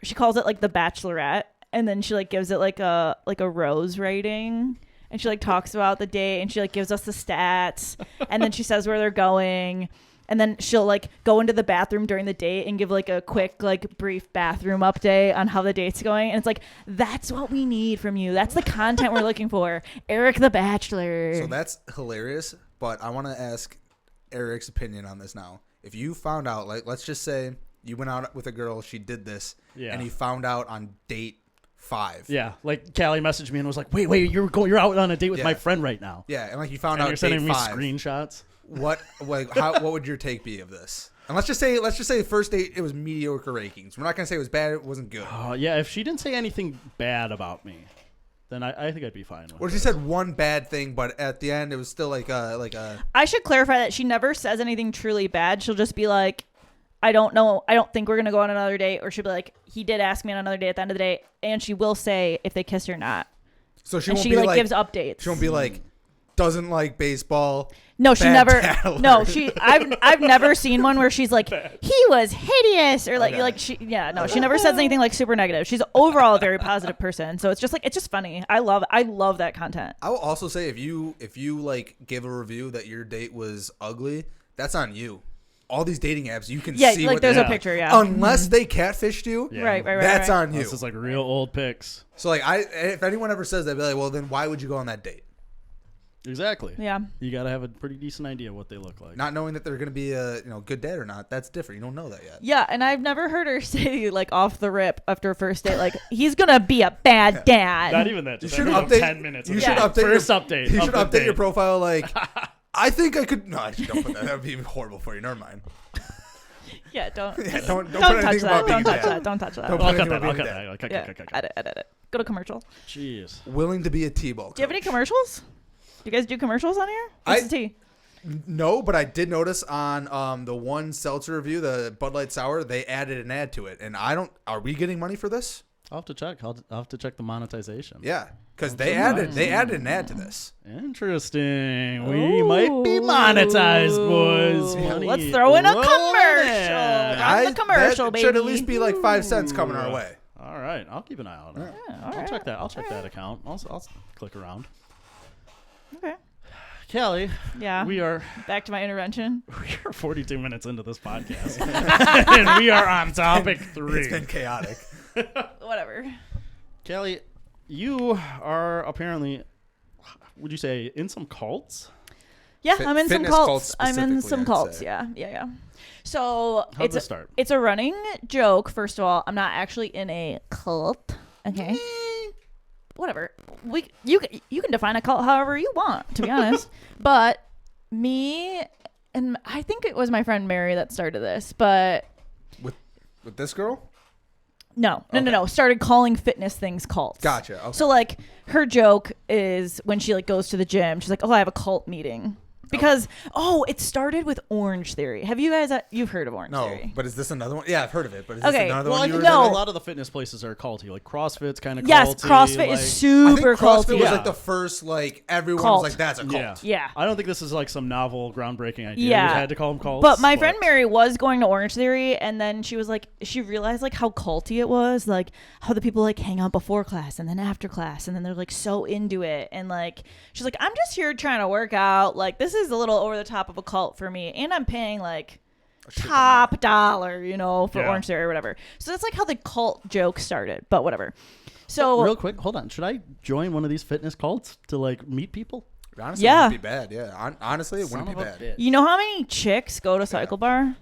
she calls it like the Bachelorette, and then she like gives it like a rose rating. And she like talks about the date, and she like gives us the stats, and then she says where they're going, and then she'll like go into the bathroom during the date and give like a quick like brief bathroom update on how the date's going. And it's like, that's what we need from you. That's the content we're looking for. Eric the Bachelor. So that's hilarious, but I want to ask Eric's opinion on this now. If you found out, like, let's just say you went out with a girl, she did this, Yeah. and you found out on date 5. Yeah, like Calley messaged me and was like, "Wait, you're out on a date with Yeah. my friend right now." Yeah, and like you found And out you're sending date me 5. screenshots. What would your take be of this? And let's just say the first date it was mediocre rankings. We're not gonna say it was bad. It wasn't good. Yeah, if she didn't say anything bad about me, then I think I'd be fine with Or it. she said one bad thing, but at the end it was still like a. I should clarify that she never says anything truly bad. She'll just be like, I don't know. I don't think we're going to go on another date. Or she'll be like, he did ask me on another date at the end of the day. And she will say if they kissed or not. So she And won't she be like gives updates. She won't be like doesn't like baseball. No, she bad never. dad No, alert. I've never seen one where she's like, he was hideous, or like Okay. like she. Yeah, no, she never says anything like super negative. She's overall a very positive person. So it's just funny. I love that content. I will also say if you like give a review that your date was ugly, that's on you. All these dating apps, you can Yeah, see like what there's they a Yeah. picture. Yeah, unless they catfished you. Yeah. right. That's on you. This is like real old pics. So like if anyone ever says that, I'd be like, well then why would you go on that date? Exactly. Yeah. You got to have a pretty decent idea of what they look like. Not knowing that they're gonna be a good dad or not, that's different. You don't know that yet. Yeah, and I've never heard her say like off the rip after a first date, like he's gonna be a bad dad. Not even that. You Just should every update. 10 minutes. You of should the update. date. First update. You should of the update your date. profile like. I think I could. No, actually, don't put that. That would be horrible for you. Never mind. Yeah, don't Yeah, don't put touch anything that. about being Don't touch dad. that. Don't touch that. Don't I'll put cut anything that. about I'll being cut dad. that. Cut, Yeah, cut, cut, cut. edit. Go to commercial. Jeez. Willing to be a T-ball. Do you have any coach. commercials? Do you guys do commercials on here? What's the tea? No, but I did notice on the one seltzer review, the Bud Light Sour, they added an ad to it, and I don't. Are we getting money for this? I'll have to check. I'll have to check the monetization. Yeah, because they added an ad to this. Interesting. We might be monetized, boys. Ooh. Money Let's throw in a rolling commercial. in. Run the commercial, that should at baby. least be like 5 cents coming our way. All right, I'll keep an eye on it. Yeah, all I'll right. check that. I'll check that account. I'll click around. Okay. Calley, Yeah. we are Back to my intervention. 42 minutes into this podcast, and we are on topic 3. It's been chaotic. Whatever. Calley, you are apparently, would you say, in some cults? Yeah, Fit- I'm in some fitness cults. cults I'm in specifically, some I'd cults. say. Yeah. So How'd this start? it's a running joke. First of all, I'm not actually in a cult. Okay. Whatever. You can define a cult however you want, to be honest. But me and I think it was my friend Mary that started this, but With this girl? no. Okay. Started calling fitness things cults. Gotcha. Okay. So like her joke is when she like goes to the gym, she's like, "Oh, I have a cult meeting." Because it started with Orange Theory. Have you guys you've heard of Orange Theory? No, but is this another one? Yeah, I've heard of it, but is Okay, this another Well, I one you think were no. a lot of the fitness places are culty. Like CrossFit's kind of culty. Yes, CrossFit like, is I think super CrossFit culty. was Yeah. like the first, like, everyone Cult. was like, that's a cult. Yeah. I don't think this is like some novel, groundbreaking idea. Yeah. You had to call them cults. But my friend Mary was going to Orange Theory, and then she was like, she realized like how culty it was, like how the people like hang out before class and then after class, and then they're like so into it, and like she's like, I'm just here trying to work out. Like this is a little over the top of a cult for me, and I'm paying like top dollar, for Orange Theory or whatever. So that's like how the cult joke started. But whatever. So real quick, hold on. Should I join one of these fitness cults to like meet people? Honestly, it wouldn't be bad. Yeah, honestly, it wouldn't be bad. you know how many chicks go to Cycle Bar?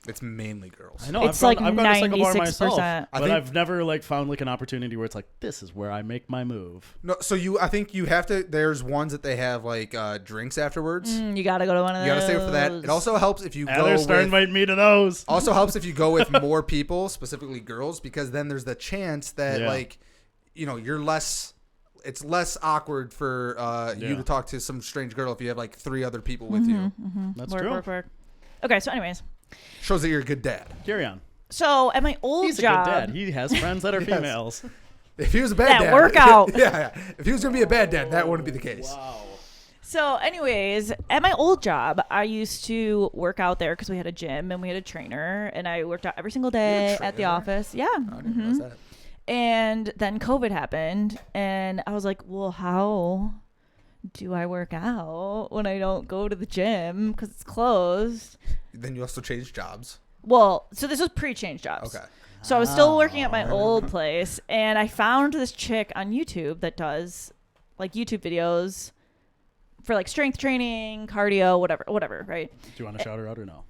It's mainly girls. I know. It's I've like gone to Cycle Bar myself, 96%. but I've never like found like an opportunity where it's like this is where I make my move. No, so I think you have to. There's ones that they have like drinks afterwards. You gotta go to one of those. You gotta stay for that. It also helps if you Others start inviting me to those. Also helps if you go with more people, specifically girls, because then there's the chance that like, you're less. It's less awkward for you to talk to some strange girl if you have like 3 other people with you. That's work, true. Work. Okay, so anyways. Shows that you're a good dad. Carry on. So at my old He's job, a good dad. He has friends that are Yes. females. If he was a bad That dad, workout. yeah. If he was gonna be a bad dad, that wouldn't be the case. Wow. So anyways, at my old job, I used to work out there because we had a gym and we had a trainer, and I worked out every single day at the office. Yeah. I didn't realize that. And then COVID happened, and I was like, well, how do I work out when I don't go to the gym because it's closed? Then you also changed jobs. Well, so this was pre-change jobs. Okay. So I was still working at my old place, and I found this chick on YouTube that does like YouTube videos for like strength training, cardio, whatever, right? Do you want to shout her out or no?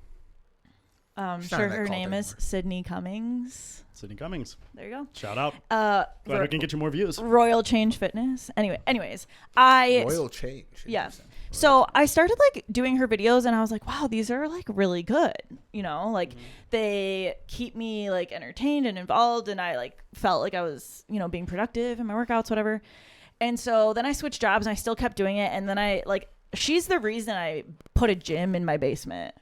She's not Sure, in that her cult name is anymore. Sydney Cummings. Sydney Cummings. There you go. Shout out. Glad Ro- we can get you more views. Royal Change Fitness. Anyways, I Royal change. Yeah. Interesting. So I started like doing her videos, and I was like, wow, these are like really good. Like they keep me like entertained and involved, and I like felt like I was, being productive in my workouts, whatever. And so then I switched jobs, and I still kept doing it. And then she's the reason I put a gym in my basement.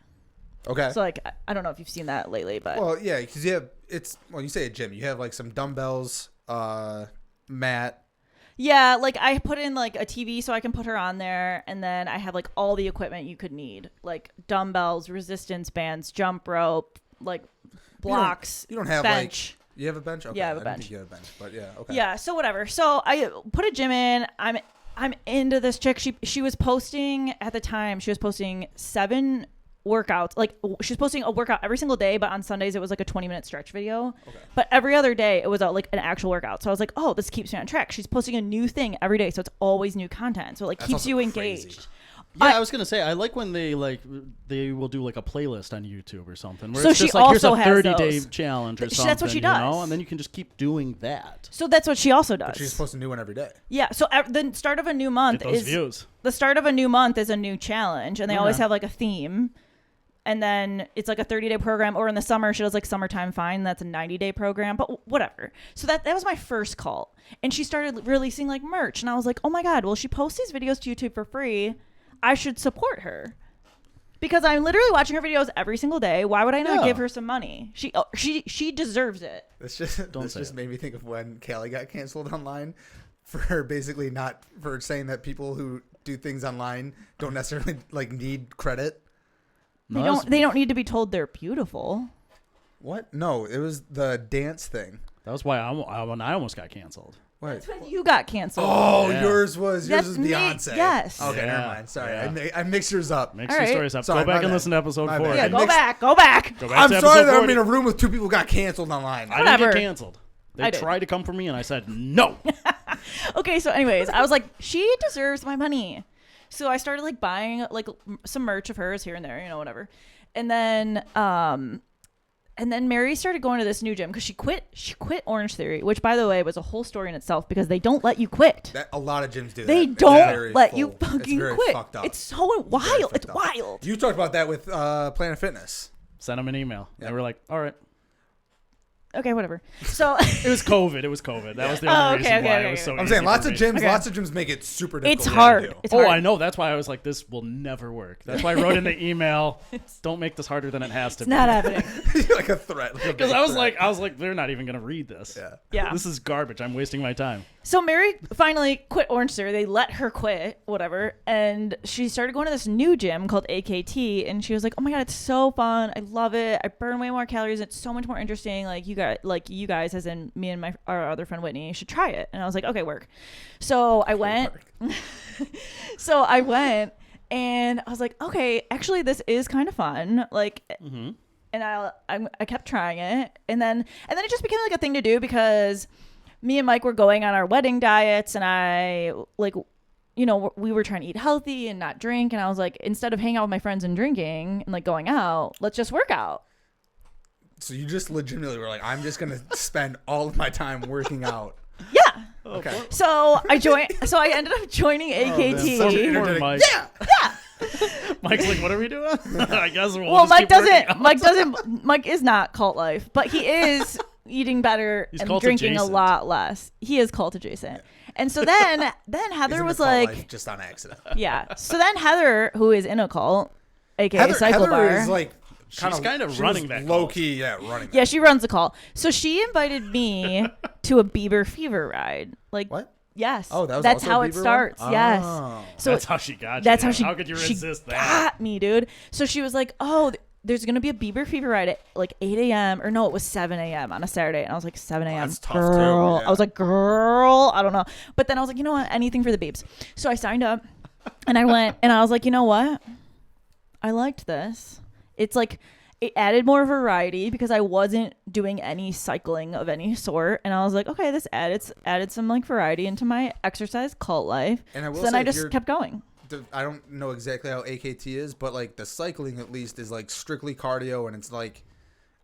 Okay. So like, I don't know if you've seen that lately, but Well, yeah, because you say a gym, you have like some dumbbells, mat. yeah, like I put in like a TV so I can put her on there, and then I have like all the equipment you could need, like dumbbells, resistance bands, jump rope, like blocks. You don't have bench. You have a bench? Okay. Yeah, I have a didn't bench. think you had a bench, but yeah, okay. Yeah, so whatever. So I put a gym in. I'm into this chick. She was posting at the time. She was posting 7 workouts. Like she was posting a workout every single day, but on Sundays it was like a 20-minute stretch video. Okay. But every other day it was like an actual workout. So I was like, oh, this keeps me on track. She's posting a new thing every day, so it's always new content. So it like That's keeps also you crazy. engaged. Yeah, I was gonna say I like when they will do like a playlist on YouTube or something. Where So it's she just like here's a also has 30-day those. challenge or That's something. what she does. And then you can just keep doing that. So that's what she also does. But she's supposed to do one every day. Yeah. So the start of a new month Get those is views. the start of a new month is a new challenge, and they always Okay. have like a theme. And then it's like a 30-day program, or in the summer she does like Summertime Fine. That's a 90-day program, but whatever. So that was my first call, and she started releasing like merch, and I was like, oh my god, well she posts these videos to YouTube for free. I should support her because I'm literally watching her videos every single day. Why would I not give her some money? She deserves it. This just made me think of when Calley got canceled online for basically for saying that people who do things online don't necessarily like need credit. They don't need to be told they're beautiful. What? No, it was the dance thing. That was why I almost got canceled. What? That's when you got canceled. Oh, Yeah. yours was That's me. Beyonce. Yes. Okay, Yeah. never mind. Sorry, Yeah. I mixed yours up. Mix All your right. stories up. Sorry, Go back my and bad. listen to episode My 4. bad. Yeah, I go mixed- back. Go back. Go back I'm to sorry episode that I'm 40. in a room with 2 people who got canceled online. I didn't Whatever. get canceled. I They did. tried to come for me, and I said no. Okay, so anyways, I was like, she deserves my money. So I started like buying like some merch of hers here and there, whatever. And then Mary started going to this new gym because she quit Orange Theory, which by the way was a whole story in itself because they don't let you quit. A lot of gyms do that. They It's don't very let full. you It's fucking very quit. fucked up. It's so wild. fucked It's up. wild. You talked about that with Planet Fitness. Send them an email. They were like, all right. Okay, whatever. So It was COVID. That was the Oh, only okay, reason why okay, it was so I'm easy saying for lots me. of gyms. Okay. Lots of gyms make it super difficult. it's to hard. do. It's hard. I know. That's why I was like, this will never work. That's why I wrote in the email, don't make this harder than it has to It's be. not happening. Like a threat. Because I was like, they're not even gonna read this. Yeah. Yeah. This is garbage. I'm wasting my time. So Mary finally quit Orange Theory. They let her quit, whatever, and she started going to this new gym called AKT. And she was like, "Oh my god, it's so fun! I love it. I burn way more calories. It's so much more interesting. Like you guys, as in me and our other friend Whitney, should try it." And I was like, "Okay, work." So I went. And I was like, "Okay, actually, this is kind of fun." Like. Mm-hmm. And I kept trying it, and then it just became like a thing to do because me and Mike were going on our wedding diets, and I we were trying to eat healthy and not drink, and I was like, instead of hanging out with my friends and drinking and like going out, let's just work out. So you just legitimately were like, I'm just gonna spend all of my time working out. Yeah. Okay. So I ended up joining AKT. Poor Mike. Yeah. Mike's like, what are we doing? I guess we'll Well, just Mike keep working out. Mike is not cult life, but he is eating better He's and cult drinking adjacent. a lot less. He is cult adjacent. And so then Heather Isn't was the cult like, life just on accident. yeah. So then Heather, who is in a cult, aka Cycle Heather Bar. is like She's kind of running that low cult. key, running. Yeah, she runs the call. So she invited me to a Bieber Fever ride. Like What? Yes. Oh, that was that's also how a it Bieber one? starts. Yes. Oh. So That's how she got you. that's how there. she. How could you she resist that? got me, dude. So she was like, "Oh, there's gonna be a Bieber Fever ride at like 8 a.m. or no, it was 7 a.m. on a Saturday." And I was like, 7 a.m. that's tough, too. girl. Yeah. I was like, girl, I don't know. But then I was like, you know what? Anything for the Biebs. So I signed up, and I went, and I was like, you know what? I liked this. It's like. It added more variety because I wasn't doing any cycling of any sort, and I was like, okay, this added some like variety into my exercise cult life. And I will so then say I if just you're- kept going. I don't know exactly how AKT is, but like the cycling at least is like strictly cardio, and it's like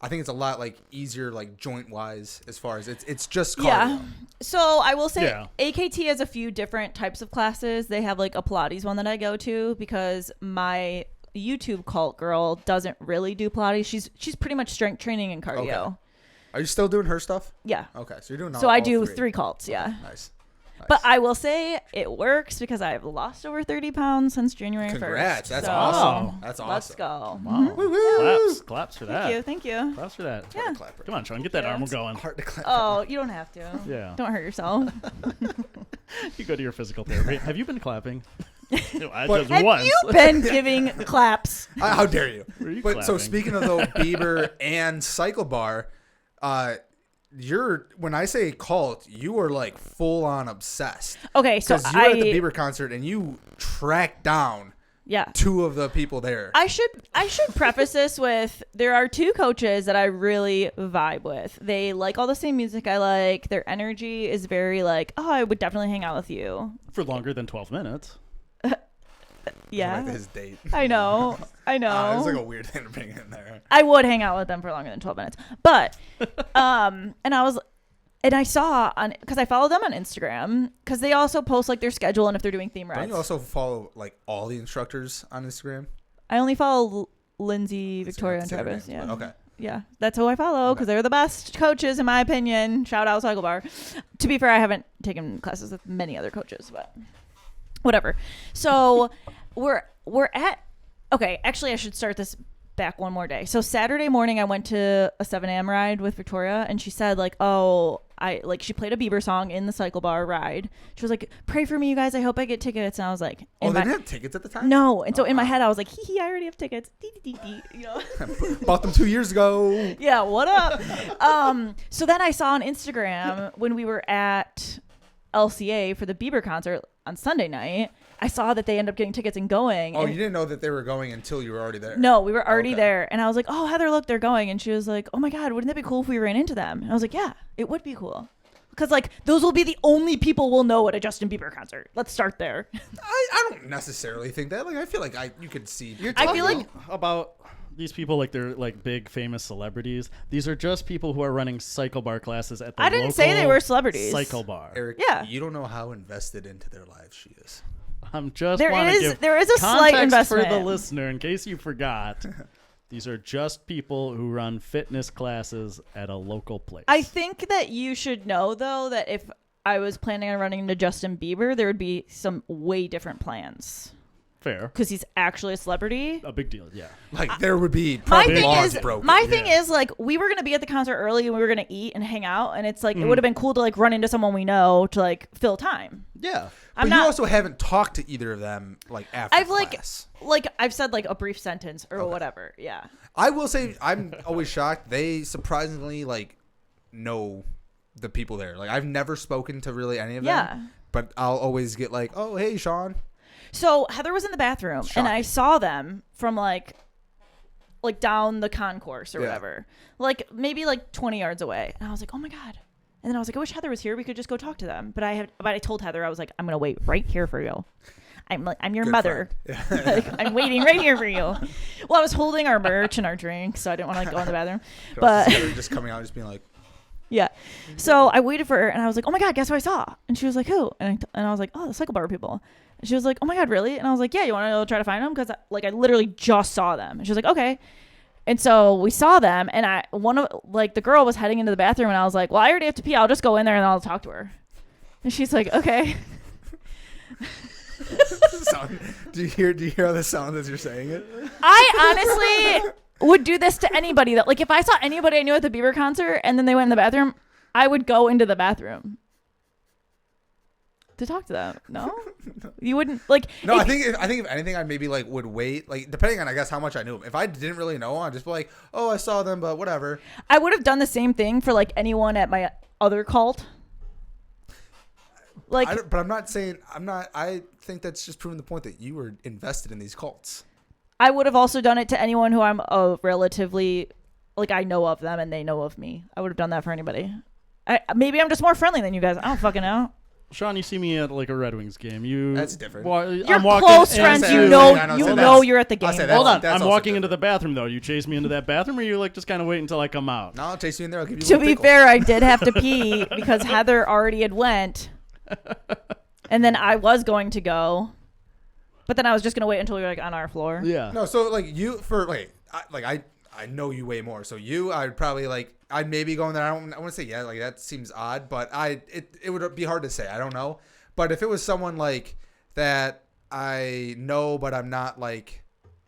I think it's a lot like easier like joint wise as far as it's just cardio. Yeah. So I will say Yeah. AKT has a few different types of classes. They have like a Pilates one that I go to because my YouTube cult girl doesn't really do Pilates. She's pretty much strength training and cardio. Okay. Are you still doing her stuff? Yeah. Okay, so you're doing. So all I do three. 3 cults. Yeah. Nice. But I will say it works because I've lost over 30 pounds since January 1st. Congrats! That's So, awesome. That's Let's awesome. go. Wow. Woo-woo. Claps for that. Thank you. Claps for that. Yeah. Clapper. Come on, Sean, get that arm going. Hard to clap. Oh, you don't have to. Yeah. Don't hurt yourself. You go to your physical therapy. Have you been clapping? No, I But- just Have once. you been giving claps? How dare you? Were you But so clapping? speaking of though Bieber and Cycle Bar, you're when I say cult, you are like full on obsessed. Okay, so Because you were at the Bieber concert and you tracked down yeah. 2 of the people there. I should preface this with there are 2 coaches that I really vibe with. They like all the same music I like. Their energy is very like, oh, I would definitely hang out with you. For longer than 12 minutes. Yeah. With his date. I know. I know. It's like a weird thing to bring in there. I would hang out with them for longer than 12 minutes. But, and I saw because I follow them on Instagram because they also post like their schedule and if they're doing theme rides. Don't you also follow like all the instructors on Instagram? I only follow Lindsay, Victoria, and Say their Travis. names, Yeah. but okay. Yeah. That's who I follow because they're the best coaches in my opinion. Shout out Cycle Bar. To be fair, I haven't taken classes with many other coaches, but whatever. So we're at, okay, actually I should start this back one more day. So Saturday morning I went to a 7 a.m. ride with Victoria and she said like, oh, she played a Bieber song in the Cycle Bar ride. She was like, pray for me, you guys. I hope I get tickets. And I was like, Oh, they didn't have tickets at the time? no. And so in my head I was like, hee, I already have tickets. Dee, dee, dee, dee, you know? Bought them 2 years ago. Yeah, what up? So then I saw on Instagram when we were at LCA for the Bieber concert on Sunday night, I saw that they ended up getting tickets and going. Oh, and you didn't know that they were going until you were already there? No, we were already Okay. there. And I was like, oh, Heather, look, they're going. And she was like, oh my God, wouldn't that be cool if we ran into them? And I was like, yeah, it would be cool. Because like those will be the only people we'll know at a Justin Bieber concert. Let's start there. I don't necessarily think that. Like, I feel like you could see. I feel like about these people like they're like big famous celebrities. These are just people who are running Cycle Bar classes at the I didn't say they local were celebrities. Cycle Bar. Eric, Yeah. you don't know how invested into their lives she is. I'm just There want to is- give there is a slight context for the investment. listener in case you forgot. These are just people who run fitness classes at a local place. I think that you should know, though, that if I was planning on running into Justin Bieber, there would be some way different plans. Fair. Because he's actually a celebrity. A big deal, yeah. Like, there would be My probably thing laws is, broken. my thing is, like, we were going to be at the concert early and we were going to eat and hang out. And it's like, it would have been cool to, like, run into someone we know to, like, fill time. Yeah. But you also haven't talked to either of them, like, after I've, class. like, I've said, like, a brief sentence or whatever. Yeah. I will say I'm always shocked. They surprisingly, like, know the people there. Like, I've never spoken to really any of them. Yeah. But I'll always get like, oh, hey, Sean. So Heather was in the bathroom and I saw them from like down the concourse or whatever, like maybe like 20 yards away. And I was like, oh my God. And then I was like, I wish Heather was here. We could just go talk to them. But I told Heather, I was like, I'm going to wait right here for you. I'm your mother. Like, I'm waiting right here for you. Well, I was holding our merch and our drinks, so I didn't want to like, go in the bathroom. But just coming out, just being like, yeah. So I waited for her and I was like, oh my God, guess who I saw? And she was like, who? And I was like, oh, the Cycle Bar people. And she was like, oh my God, really? And I was like, yeah, you want to go try to find them? Because like I literally just saw them. And she was like, okay. And so we saw them, and the girl was heading into the bathroom, and I was like, well, I already have to pee. I'll just go in there and I'll talk to her. And she's like, okay. Do you hear how this sounds as you're saying it? I honestly would do this to anybody that, like, if I saw anybody I knew at the Bieber concert and then they went in the bathroom, I would go into the bathroom to talk to them. No? You wouldn't, like. No, I think if anything, I maybe like would wait, like depending on I guess how much I knew them. If I didn't really know, I'd just be like, oh, I saw them, but whatever. I would have done the same thing for like anyone at my other cult. Like, but I'm not saying I think that's just proving the point that you were invested in these cults. I would have also done it to anyone who I'm relatively, like, I know of them and they know of me. I would have done that for anybody. Maybe I'm just more friendly than you guys. I don't fucking know. Sean, you see me at like a Red Wings game. That's different. You're close friends. You know you're at the game. Hold on. I'm walking into the bathroom, though. You chase me into that bathroom, or you like just kind of wait until I come out? No, I'll chase you in there. I'll give you a To little be pickle. fair, I did have to pee because Heather already had went. And then I was going to go. But then I was just going to wait until we were like on our floor. Yeah. No, so like you for I know you way more. So I'd probably like I'd maybe go in there. I want to say yeah, like that seems odd, but it would be hard to say. I don't know. But if it was someone like that I know, but I'm not like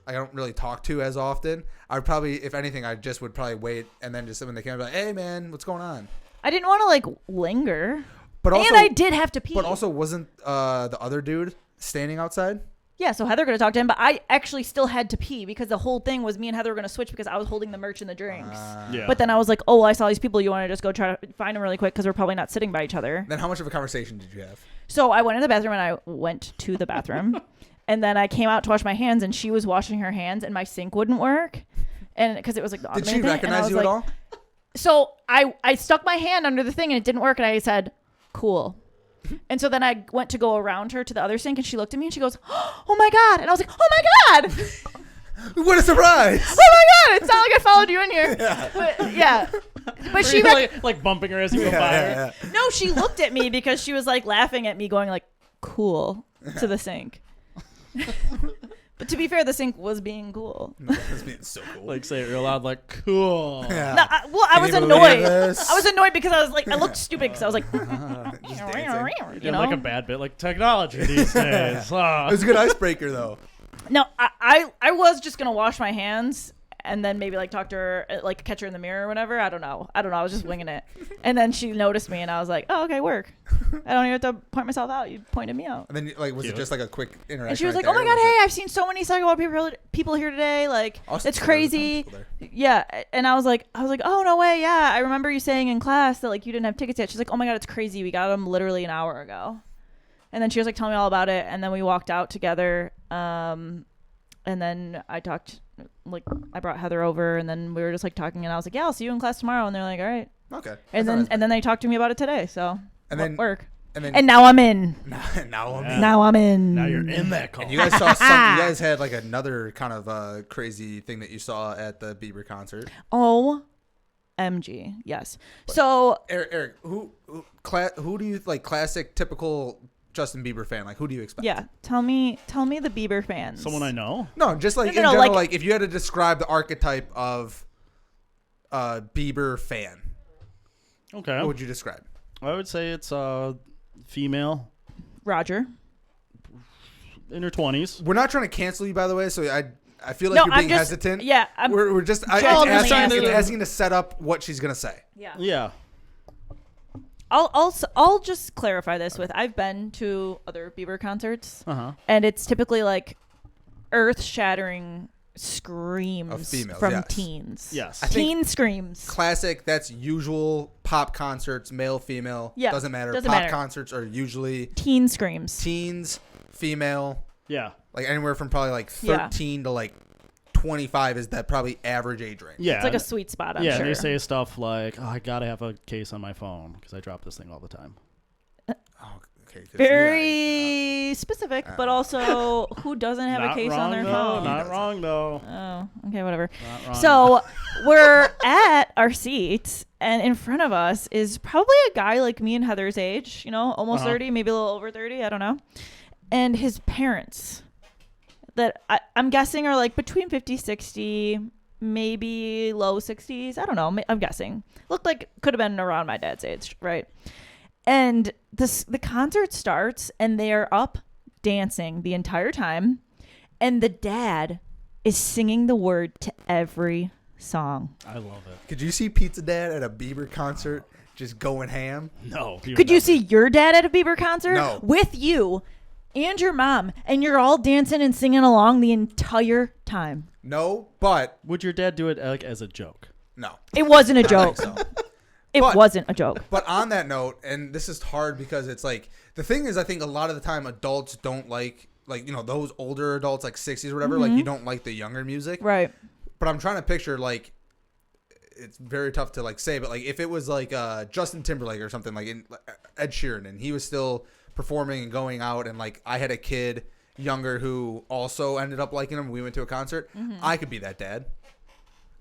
I don't really talk to as often, I'd probably, if anything, I just would probably wait and then just when they came, I'd be like, hey man, what's going on? I didn't want to like linger. But also, and I did have to pee. But also, wasn't the other dude standing outside? Yeah, so Heather could have talked to him, but I actually still had to pee because the whole thing was me and Heather were going to switch because I was holding the merch and the drinks. Yeah. But then I was like, oh, well, I saw these people. You want to just go try to find them really quick because we're probably not sitting by each other. Then how much of a conversation did you have? So I went in the bathroom and I went to the bathroom. And then I came out to wash my hands and she was washing her hands and my sink wouldn't work. And because it was like the Did she automated thing, recognize you like, at all? So I stuck my hand under the thing and it didn't work. And I said, cool. And so then I went to go around her to the other sink and she looked at me and she goes, oh my God. And I was like, oh my God. What a surprise. Oh my God. It's not like I followed you in here. Yeah. But yeah. But she like bumping her as you go by her. Yeah. No, she looked at me because she was like laughing at me going like, cool to the sink. But to be fair, the sink was being cool. No, it was being so cool. Like say it real loud, like cool. Yeah. No, I was annoyed. I was annoyed because I was like, I looked stupid because I was like, you know, like a bad bit, like technology these days. It was a good icebreaker though. No, I was just gonna wash my hands and then maybe like talk to her, like catch her in the mirror or whatever. I don't know. I was just winging it. And then she noticed me and I was like, oh, okay, work. I don't even have to point myself out. You pointed me out. And then like, was it just like a quick interaction? And she was right like, oh my there, God, hey, I've seen so many Cycle people here today. Like, it's crazy. Yeah. And I was like, oh, no way. Yeah. I remember you saying in class that like you didn't have tickets yet. She's like, oh my God, it's crazy. We got them literally an hour ago. And then she was like telling me all about it. And then we walked out together. And then I talked, like, I brought Heather over and then we were just like talking and I was like, yeah, I'll see you in class tomorrow. And they're like, all right. Okay. And then they talked to me about it today. So and then work. And now I'm in. Now I'm in. Now I'm in. Now you're in that call. And you guys saw some. You guys had like another kind of crazy thing that you saw at the Bieber concert. OMG. Yes. So Eric, who do you like? Classic, typical Justin Bieber fan? Like, who do you expect? Yeah, tell me the Bieber fans. Someone I know. No, just like No, in no, general, like- like if you had to describe the archetype of Bieber fan, Okay. what would you describe? I would say it's female Roger. in her 20s. We're not trying to cancel you, by the way. So I feel like you're being hesitant. Yeah, We're just genuinely asking to set up what she's gonna say. Yeah. I'll just clarify this with I've been to other Bieber concerts, and it's typically like earth-shattering screams Of females, from yes. teens. Yes. I think Teen screams. Classic. That's usual pop concerts, male, female. Yeah, doesn't matter. doesn't Pop matter. concerts are usually Teen screams. teens, female, Yeah. like anywhere from probably like Yeah. 13 to like 25 is that probably average age range. Yeah. It's like a sweet spot, I'm yeah, sure. and they say stuff like, "Oh, I gotta have a case on my phone because I drop this thing all the time." Oh, okay. 'Cause Very specific, but also who doesn't have Not a case wrong on their though. phone? Not wrong though. Oh, okay, whatever. Not wrong. So we're at our seats, and in front of us is probably a guy like me and Heather's age, you know, almost 30, maybe a little over 30, I don't know. And his parents that I'm guessing are like between 50, 60, maybe low 60s. I don't know. I'm guessing. Looked like could have been around my dad's age, right? And the concert starts, and they are up dancing the entire time, and the dad is singing the word to every song. I love it. Could you see Pizza Dad at a Bieber concert just going ham? No. Could you see your dad at a Bieber concert? No. With you and your mom, and you're all dancing and singing along the entire time. No, but Would your dad do it like as a joke? no. It wasn't a I don't joke. think so. It But- wasn't a joke. But on that note, and this is hard because it's like the thing is, I think a lot of the time adults don't like you know those older adults like 60s or whatever. Like you don't like the younger music, Right. But I'm trying to picture like it's very tough to like say, but like if it was like Justin Timberlake or something like Ed Sheeran, and he was still performing and going out, and like I had a kid younger who also ended up liking him. We went to a concert. I could be that dad.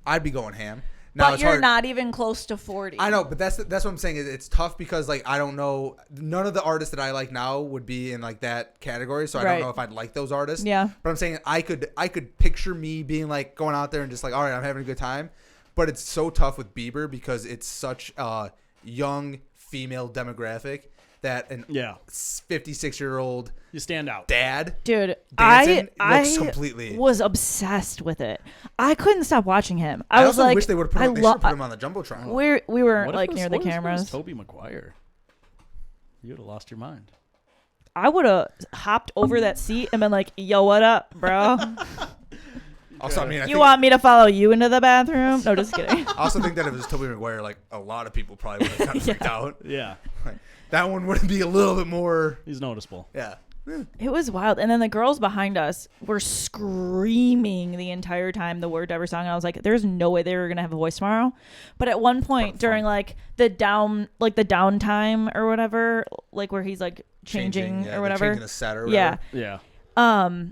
I'd be going ham. Now, But it's you're hard. not even close to 40. I know, but that's what I'm saying. It's tough because like I don't know. None of the artists that I like now would be in like that category, so I Right. don't know if I'd like those artists. Yeah. But I'm saying I could picture me being like going out there and just like, all right, I'm having a good time. But it's so tough with Bieber because it's such a young female demographic that an 56-year-old You stand out. dad Dude, dancing I looks completely. was obsessed with it. I couldn't stop watching him. I I was also like, wish they would put him, they should put him on the jumbotron. we weren't What if like it was- near the what if it was cameras. Tobey Maguire. You would have lost your mind. I would have hopped over that seat and been like, "Yo, what up, bro? Also, I mean, I You think, want me to follow you into the bathroom?" No, just kidding. I also think that if it was Tobey Maguire, like a lot of people probably would have kind of freaked out. Yeah. Like, that one would be a little bit more. He's noticeable. Yeah. It was wild. And then the girls behind us were screaming the entire time the word to every song. And I was like, there's no way they were going to have a voice tomorrow. But at one point during like the downtime or whatever, like where he's like changing yeah, or whatever. Changing the set or Yeah. whatever. Yeah.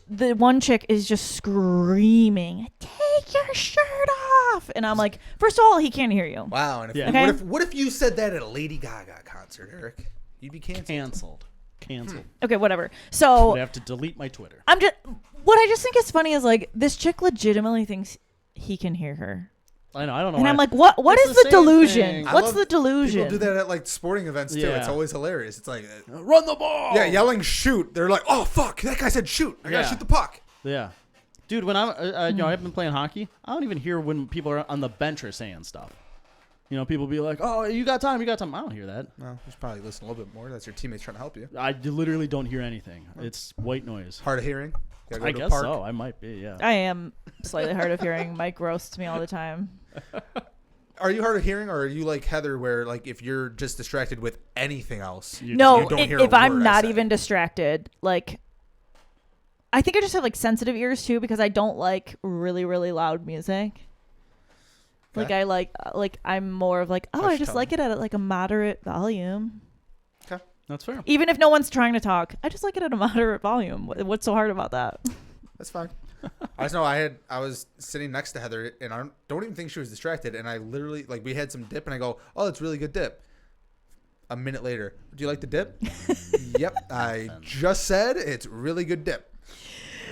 The one chick is just screaming, "Take your shirt off!" And I'm like, first of all, he can't hear you. Wow. And if, Yeah. Okay. what if you said that at a Lady Gaga concert, Eric? You'd be canceled. Canceled. Okay, whatever. So Would have to delete my Twitter. what I just think is funny is like this chick legitimately thinks he can hear her. I know. I don't know. And why. I'm like, what It's is the the same delusion? thing. I What's love the delusion? People do that at like sporting events too. Yeah. It's always hilarious. It's like, run the ball. yeah, yelling shoot. They're like, oh fuck, that guy said shoot. I gotta Yeah. shoot the puck. Yeah. Dude, when I'm, I've been playing hockey. I don't even hear when people are on the bench are saying stuff. You know, people be like, "Oh, you got time, you got time." I don't hear that. Well, you should probably listen a little bit more. That's your teammates trying to help you. I literally don't hear anything. It's white noise. Hard of hearing. Gotta go I to a guess park. so. I might be. Yeah. I am slightly hard of hearing. Mike roasts me all the time. Are you hard of hearing, or are you like Heather, where like if you're just distracted with anything else? You No, you don't hear if a I'm word I not say. even distracted, like I think I just have like sensitive ears too because I don't like really, really loud music. Like Okay. I like I'm more of like, oh, I Hush just tone. like it at like a moderate volume. Okay. That's fair. Even if no one's trying to talk, I just like it at a moderate volume. What's so hard about that? That's fine. I just know I was sitting next to Heather, and I don't even think she was distracted. And I literally like we had some dip, and I go, "Oh, it's really good dip." A minute later, do you like the dip? Yep, I just said it's really good dip.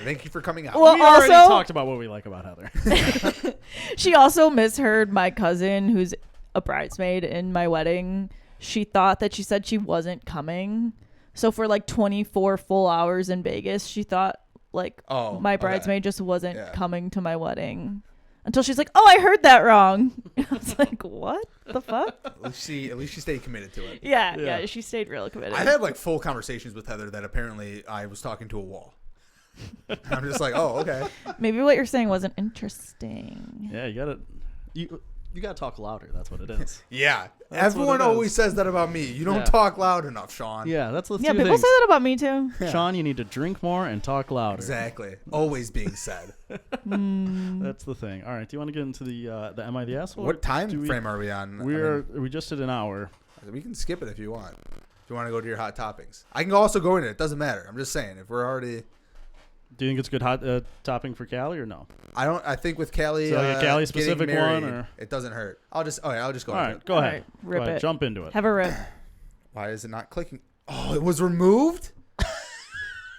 Thank you for coming out. Well, We already also- talked about what we like about Heather. She also misheard my cousin, who's a bridesmaid in my wedding. She thought that she said she wasn't coming. So for like 24 full hours in Vegas, she thought like my bridesmaid just wasn't coming to my wedding. Until she's like, "Oh, I heard that wrong." I was like, "What the fuck?" At least she stayed committed to it. Yeah, she stayed real committed. I had like full conversations with Heather that apparently I was talking to a wall. I'm just like, oh, okay. Maybe what you're saying wasn't interesting. Yeah, you gotta talk louder. That's what it is. Yeah, That's everyone what it always is. says that about me. You don't Yeah. talk loud enough, Sean. Yeah, that's the Yeah, two people things. say that about me too. Sean, you need to drink more and talk louder. Exactly. Always being said. That's the thing. All right, do you want to get into the Am I the Asshole? What time do we- frame are we on? We just did an hour. We can skip it if you want. If you want to go to your hot toppings, I can also go in it. It doesn't matter. I'm just saying if we're already. Do you think it's a good hot topping for Calley or no? I don't. I think with Calley, So, like a Calley specific getting married, one, or- it doesn't hurt. I'll just go. All into right, it. go All ahead. right, Go rip ahead. it. Jump into it. Have a rip. Why is it not clicking? Oh, it was removed.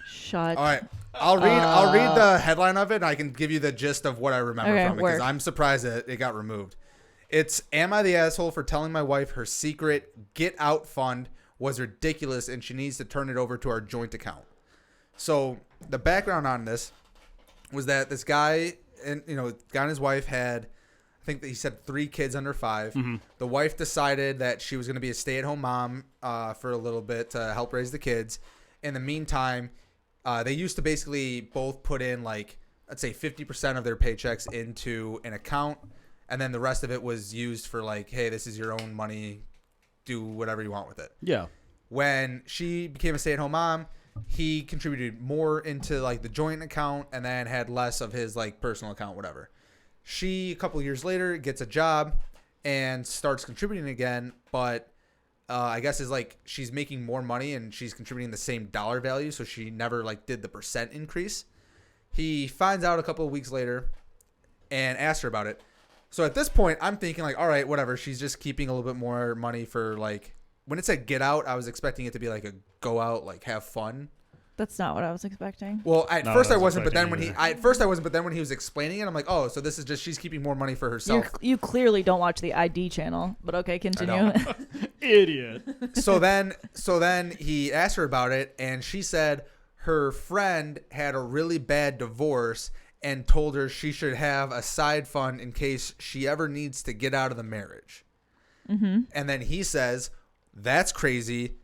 Shut. All right, I'll read the headline of it, and I can give you the gist of what I remember Okay, from it because work. I'm surprised that it got removed. It's "Am I the asshole for telling my wife her secret get out fund was ridiculous and she needs to turn it over to our joint account?" So the background on this was that this guy guy and his wife had, I think that he said 3 kids under 5. Mm-hmm. The wife decided that she was going to be a stay-at-home mom for a little bit to help raise the kids. In the meantime, they used to basically both put in like, let's say 50% of their paychecks into an account, and then the rest of it was used for like, hey, this is your own money, do whatever you want with it. Yeah. When she became a stay-at-home mom, he contributed more into like the joint account and then had less of his like personal account, whatever. She, a couple of years later, gets a job and starts contributing again, but I guess is like she's making more money and she's contributing the same dollar value, so she never like did the percent increase. He finds out a couple of weeks later and asks her about it. So at this point, I'm thinking like, all right, whatever. She's just keeping a little bit more money for like, when it said get out, I was expecting it to be like a go out, like have fun. That's not what I was expecting. Well, at No, first I I wasn't wasn't, but then expecting when he was explaining it, I'm like, oh, so this is just she's keeping more money for herself. You clearly don't watch the ID channel, but okay, continue. Idiot. so then he asked her about it, and she said her friend had a really bad divorce and told her she should have a side fund in case she ever needs to get out of the marriage. Mm-hmm. And then he says, "That's crazy.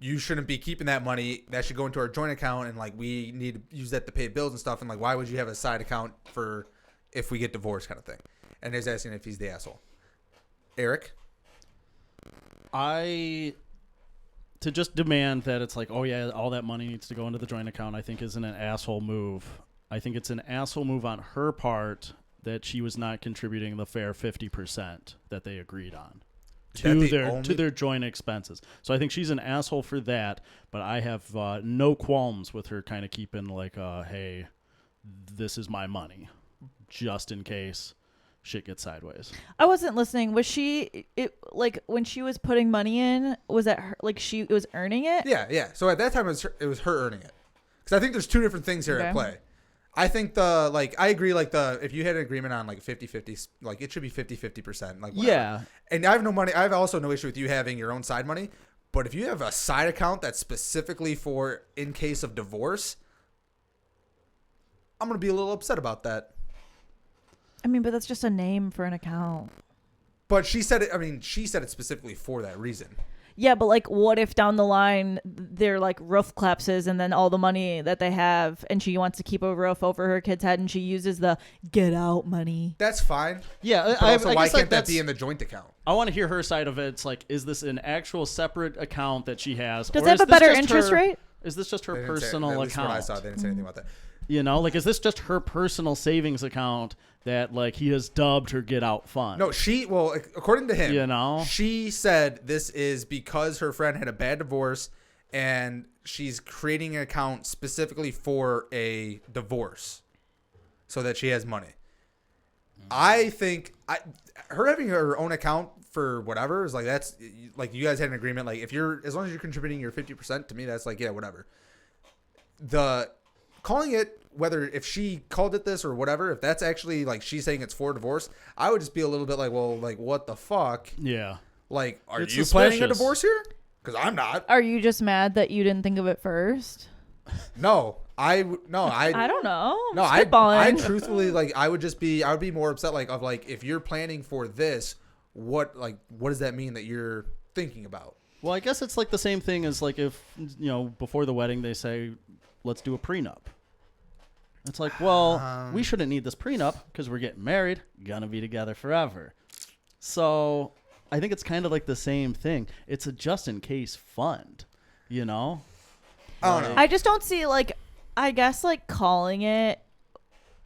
You shouldn't be keeping that money. That should go into our joint account, and like we need to use that to pay bills and stuff. And like, why would you have a side account for if we get divorced, kind of thing?" And he's asking if he's the asshole. Eric, To just demand that it's like, oh yeah, all that money needs to go into the joint account, I think isn't an asshole move. I think it's an asshole move on her part that she was not contributing the fair 50% that they agreed on to their joint expenses. So I think she's an asshole for that, but I have no qualms with her kind of keeping like, hey, this is my money, just in case shit gets sideways. I wasn't listening. Was she like when she was putting money in? Was that her, like she was earning it? Yeah. So at that time, it was her earning it. Because I think there's two different things here at play. I think I agree, if you had an agreement on like 50-50, like it should be 50-50%. Like, whatever. Yeah. And I have no money. I have also no issue with you having your own side money. But if you have a side account that's specifically for in case of divorce, I'm going to be a little upset about that. I mean, but that's just a name for an account. But she said it specifically for that reason. Yeah, but like, what if down the line their like roof collapses and then all the money that they have, and she wants to keep a roof over her kid's head, and she uses the get out money? That's fine. Yeah. But also, why can't that be in the joint account? I want to hear her side of it. It's like, is this an actual separate account that she has? Does or it have is a this better just interest rate? Is this just her They didn't say- personal at least account? What I saw, they didn't say anything about that. You know, like, is this just her personal savings account that, like, he has dubbed her get out fund? No, according to him, You know? she said this is because her friend had a bad divorce and she's creating an account specifically for a divorce so that she has money. I think her having her own account for whatever is like, that's like, you guys had an agreement. Like, as long as you're contributing your 50%, to me, that's like, yeah, whatever. The calling it, whether if she called it this or whatever, if that's actually like she's saying it's for divorce, I would just be a little bit like, well, like, what the fuck? Yeah. Like, are It's you planning a suspicious. divorce here? Because I'm not. Are you just mad that you didn't think of it first? No, I don't know. No, Spitballing. I truthfully, like, I would be more upset, like, of like, if you're planning for this, what does that mean that you're thinking about? Well, I guess it's like the same thing as like if, before the wedding they say, let's do a prenup. It's like, well, we shouldn't need this prenup because we're getting married, gonna be together forever. So I think it's kind of like the same thing. It's a just in case fund, I don't know. I just don't see, like, I guess, like, calling it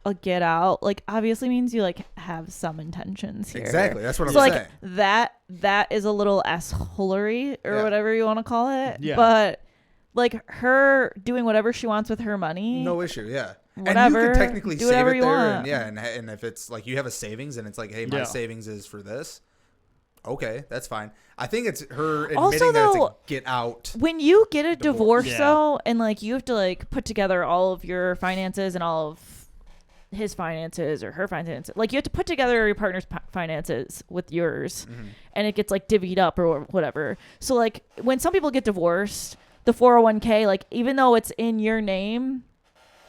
a get out, like, obviously means you, like, have some intentions here. Exactly. That's what So, I'm like, saying. that is a little assholery or whatever you want to call it. Yeah. But, like, her doing whatever she wants with her money. No issue. Yeah. Whatever. And you could technically Do save whatever it you there. want. And if it's like you have a savings and it's like, hey, my savings is for this. Okay, that's fine. I think it's her admitting Also, that it's though, a get out. When you get a divorce, Yeah. though, and, like, you have to, like, put together all of your finances and all of his finances or her finances. Like, you have to put together your partner's finances with yours, and it gets, like, divvied up or whatever. So, like, when some people get divorced, the 401k, like, even though it's in your name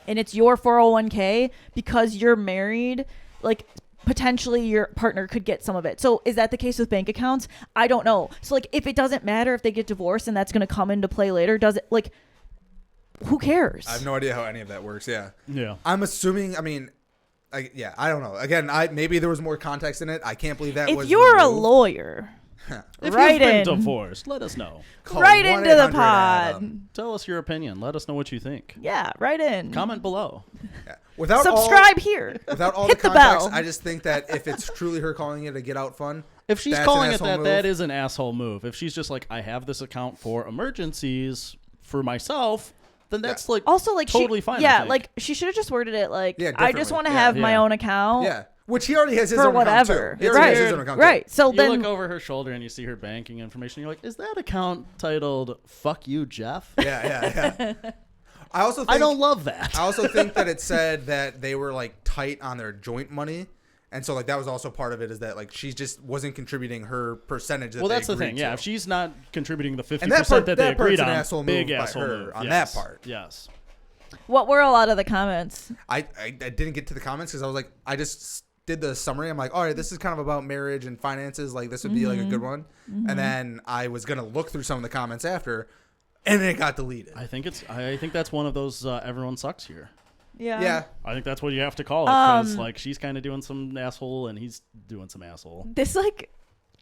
and it's your 401k, because you're married, like, potentially your partner could get some of it. So is that the case with bank accounts? I don't know. So, like, if it doesn't matter if they get divorced and that's going to come into play later, does it, like, who cares? I have no idea how any of that works. Yeah. Yeah. I'm assuming, I mean, I don't know. Again, maybe there was more context in it. I can't believe that if was you're a removed. lawyer, If right you've been in. divorced, let us know. Call Right into the 1-800 pod. Adam. Tell us your opinion. Let us know what you think. Yeah, right in. Comment below. Yeah. Without Subscribe here. Without all Hit the the context, bell. I just think that if it's truly her calling it a get out fund, If she's that's calling an it asshole that, move. that is an asshole move. If she's just like, I have this account for emergencies for myself, then that's like Also, like, totally she, fine. I Yeah, think. like, she should have just worded it like, Yeah, I just differently. want to Yeah, have my yeah. own account. yeah, which he already has his For own whatever. account too. He already has his own Right. account Right. So you then, look over her shoulder and you see her banking information. You're like, is that account titled "Fuck you, Jeff"? Too. Yeah. I also think, I don't love that. I also think that it said that they were like tight on their joint money. And so, like, that was also part of it, is that, like, she just wasn't contributing her percentage that Well, they that's the agreed thing. Yeah, to. if she's not contributing the 50% And that part- that that they agreed part's an on, asshole big move by asshole her move on yes. that part. Yes. what were a lot of the comments? I didn't get to the comments because I was like, I just did the summary. I'm like, all right, this is kind of about marriage and finances. Like, this would be like a good one. And then I was going to look through some of the comments after, and it got deleted. I think that's one of those everyone sucks here. Yeah. I think that's what you have to call it, because like, she's kind of doing some asshole and he's doing some asshole. This, like,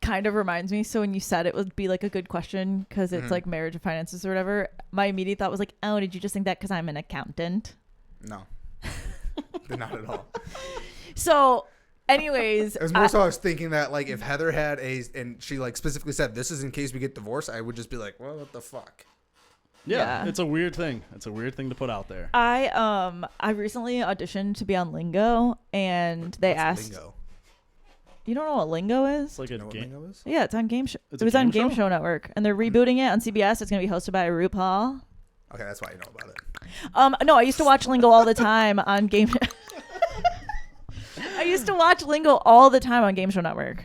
kind of reminds me. So when you said it would be, like, a good question because it's, like, marriage and finances or whatever, my immediate thought was, like, oh, did you just think that because I'm an accountant? No. Not at all. So, anyways. It was more so I was thinking that, like, if Heather had and she, like, specifically said, this is in case we get divorced, I would just be like, well, what the fuck? Yeah, Yeah. it's a weird thing. It's a weird thing to put out there. I recently auditioned to be on Lingo, and they What's asked, Lingo? you don't know what Lingo is? It's like You a know what game. Lingo is? Yeah, it's on Game Show. It's It a was on game Game show? Show Network, and they're rebooting it on CBS. It's gonna be hosted by RuPaul. Okay, that's why you know about it. No, I used to watch Lingo all the time on Game. I used to watch Lingo all the time on Game Show Network.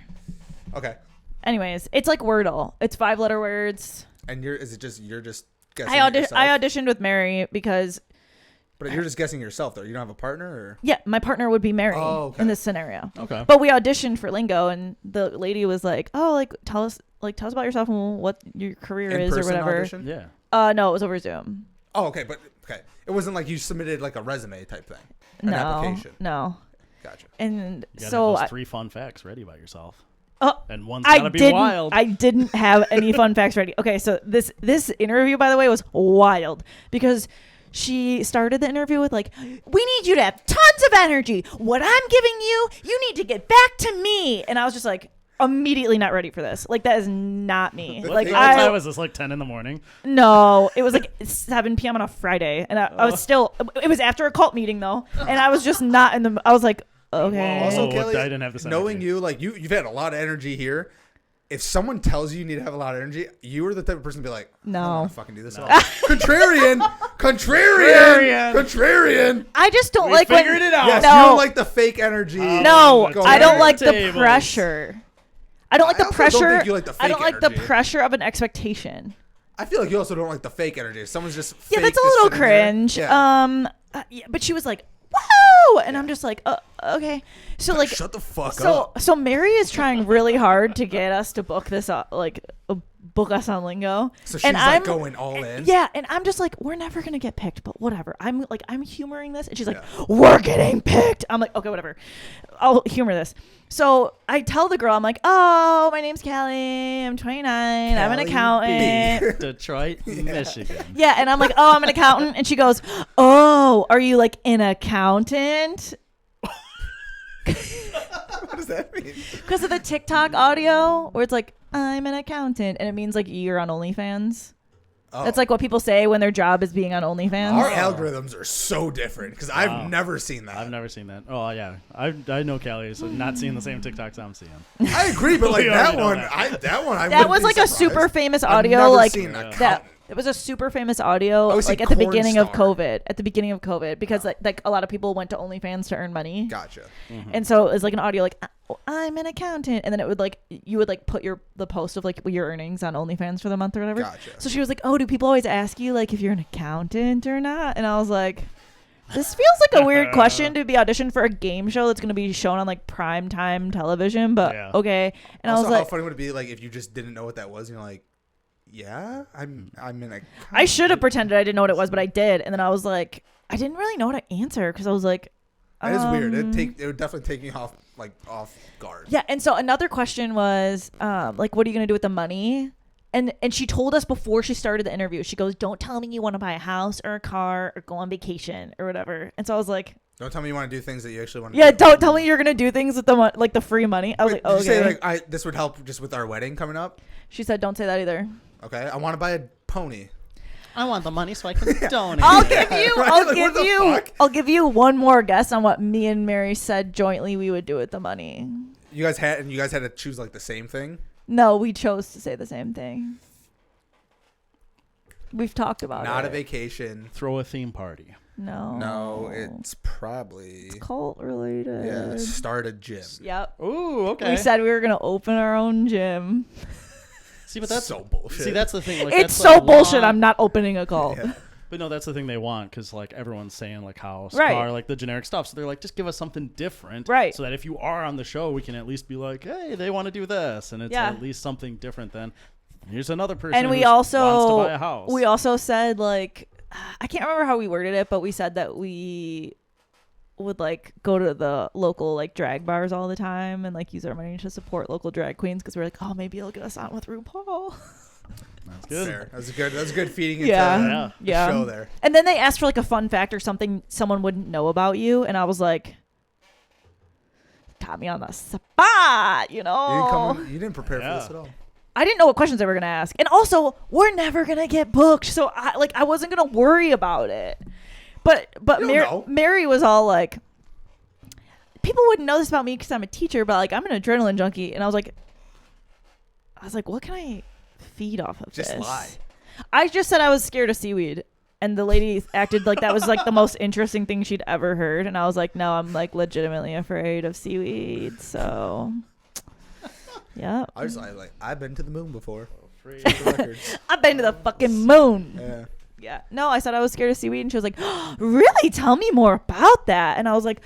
Okay. Anyways, it's like Wordle. It's 5-letter words. And you're just guessing I it yourself? auditioned with Mary because But you're just guessing yourself, though. You don't have a partner, or? yeah, my partner would be Mary Oh, okay. in this scenario. Okay. But we auditioned for Lingo, and the lady was like, "Oh, like tell us about yourself and what your career is or In-person whatever." audition? Yeah. No, it was over Zoom. Oh, okay, but okay. It wasn't like you submitted like a resume type thing. An No, application. no. Gotcha. And You gotta so have those 3 fun facts ready about yourself. Oh, And one's I gotta be didn't. wild. I didn't have any fun facts ready. Okay, so this interview, by the way, was wild because she started the interview with like, "We need you to have tons of energy. What I'm giving you, you need to get back to me." And I was just like, immediately not ready for this. Like, that is not me. Like, What time was this? Like 10 in the morning? No, it was like 7 p.m. on a Friday, and I was still. It was after a cult meeting though, and I was just not in the. I was like, okay. Also, Oh, Calley, I didn't have this knowing energy. you, like you've had a lot of energy here. If someone tells you need to have a lot of energy, you are the type of person to be like, I don't No. want to fucking do this at all. Contrarian. I just don't We like when. figured it out. Yes, No. you don't like the fake energy. No, going I don't on. like the Tables. pressure. I don't like the I also don't pressure. think you like the I don't fake like the energy. pressure of an expectation. I feel like you also don't like the fake energy. If someone's just Yeah, fake that's a just little sitting there. cringe. Yeah. Yeah, but she was like, "Whoa!" and I'm just like, "Okay." So like, Shut the fuck so up. so Mary is trying really hard to get us to book this, book us on Lingo. So she's and like I'm going all in. Yeah, and I'm just like, we're never gonna get picked, but whatever. I'm humoring this, and she's like, we're getting picked. I'm like, okay, whatever. I'll humor this. So I tell the girl, I'm like, oh, my name's Calley. I'm 29. I'm an Calley accountant. Detroit, Michigan. Yeah, and I'm like, oh, I'm an accountant, and she goes, oh, are you like an accountant? What does that mean? Because of the TikTok audio where it's like, I'm an accountant, and it means like you're on OnlyFans. Oh. That's like what people say when their job is being on OnlyFans. Our algorithms are so different because I've never seen that. I've never seen that. Oh yeah, I know Calley, so not seeing the same TikToks I'm seeing. I agree, but like We that already know one, that. That was like a super famous audio, never like seen an that. accountant. It was a super famous audio, I always like see at the Corn beginning of Star. COVID. At the beginning of COVID, because like a lot of people went to OnlyFans to earn money, Gotcha. and so it was like an audio, like I'm an accountant, and then it would like you would like put the post of like your earnings on OnlyFans for the month or whatever. Gotcha. So she was like, "Oh, do people always ask you like if you're an accountant or not?" And I was like, this feels like a weird question to be auditioned for a game show that's going to be shown on like prime time television, but Yeah. okay. And Also, I was how like, funny would it be like if you just didn't know what that was and you're like, yeah, I'm in a. I should have pretended I didn't know what it was, but I did. And then I was like, I didn't really know what to answer because I was like, That is weird. It would definitely take me off guard. Yeah. And so another question was, like, what are you going to do with the money? And she told us before she started the interview, she goes, don't tell me you want to buy a house or a car or go on vacation or whatever. And so I was like, Don't tell me you want to do things that you actually want to yeah, do. don't tell me you're going to do things with the free money. I was Wait, like, did you okay. say like this would help just with our wedding coming up? She said, don't say that either. Okay, I want to buy a pony. I want the money so I can donate. I'll give you, Right? I'll Like, give what the you, fuck? I'll give you one more guess on what me and Mary said jointly we would do with the money. You guys had to choose like the same thing. No, we chose to say the same thing. We've talked about Not it. a vacation. Throw a theme party. No. No, it's probably cult related. yeah. Start a gym. Yep. Ooh, okay. We said we were gonna open our own gym. See, but that's so bullshit. See, that's the thing. Like, It's that's so like bullshit. long- I'm not opening a cult. Yeah. But no, that's the thing they want because like everyone's saying like house, Right. car, like the generic stuff. So they're like, just give us something different, Right. So that if you are on the show, we can at least be like, hey, they want to do this, and it's Yeah. at least something different than here's another person. And who we wants to also buy a house. we also said like I can't remember how we worded it, but we said that we would like go to the local like drag bars all the time and like use our money to support local drag queens because we're like, oh, maybe it'll get us on with RuPaul. That's good. Fair. That's good feeding into Yeah. the Yeah. show there. And then they asked for like a fun fact or something someone wouldn't know about you, and I was like, got me on the spot, you know. You didn't prepare for this Yeah. at all. I didn't know what questions they were gonna ask, and also we're never gonna get booked, so I wasn't gonna worry about it. But You don't know. Mary was all like, people wouldn't know this about me because I'm a teacher, but like I'm an adrenaline junkie, and I was like, what can I feed off of Just this? lie. I just said I was scared of seaweed, and the lady acted like that was like the most interesting thing she'd ever heard, and I was like, no, I'm like legitimately afraid of seaweed, so. Yeah. I've been to the moon before. Afraid. For the records. I've been to the fucking moon. Yeah. Yeah. No, I said I was scared of seaweed, and she was like, oh, really? Tell me more about that. And I was like,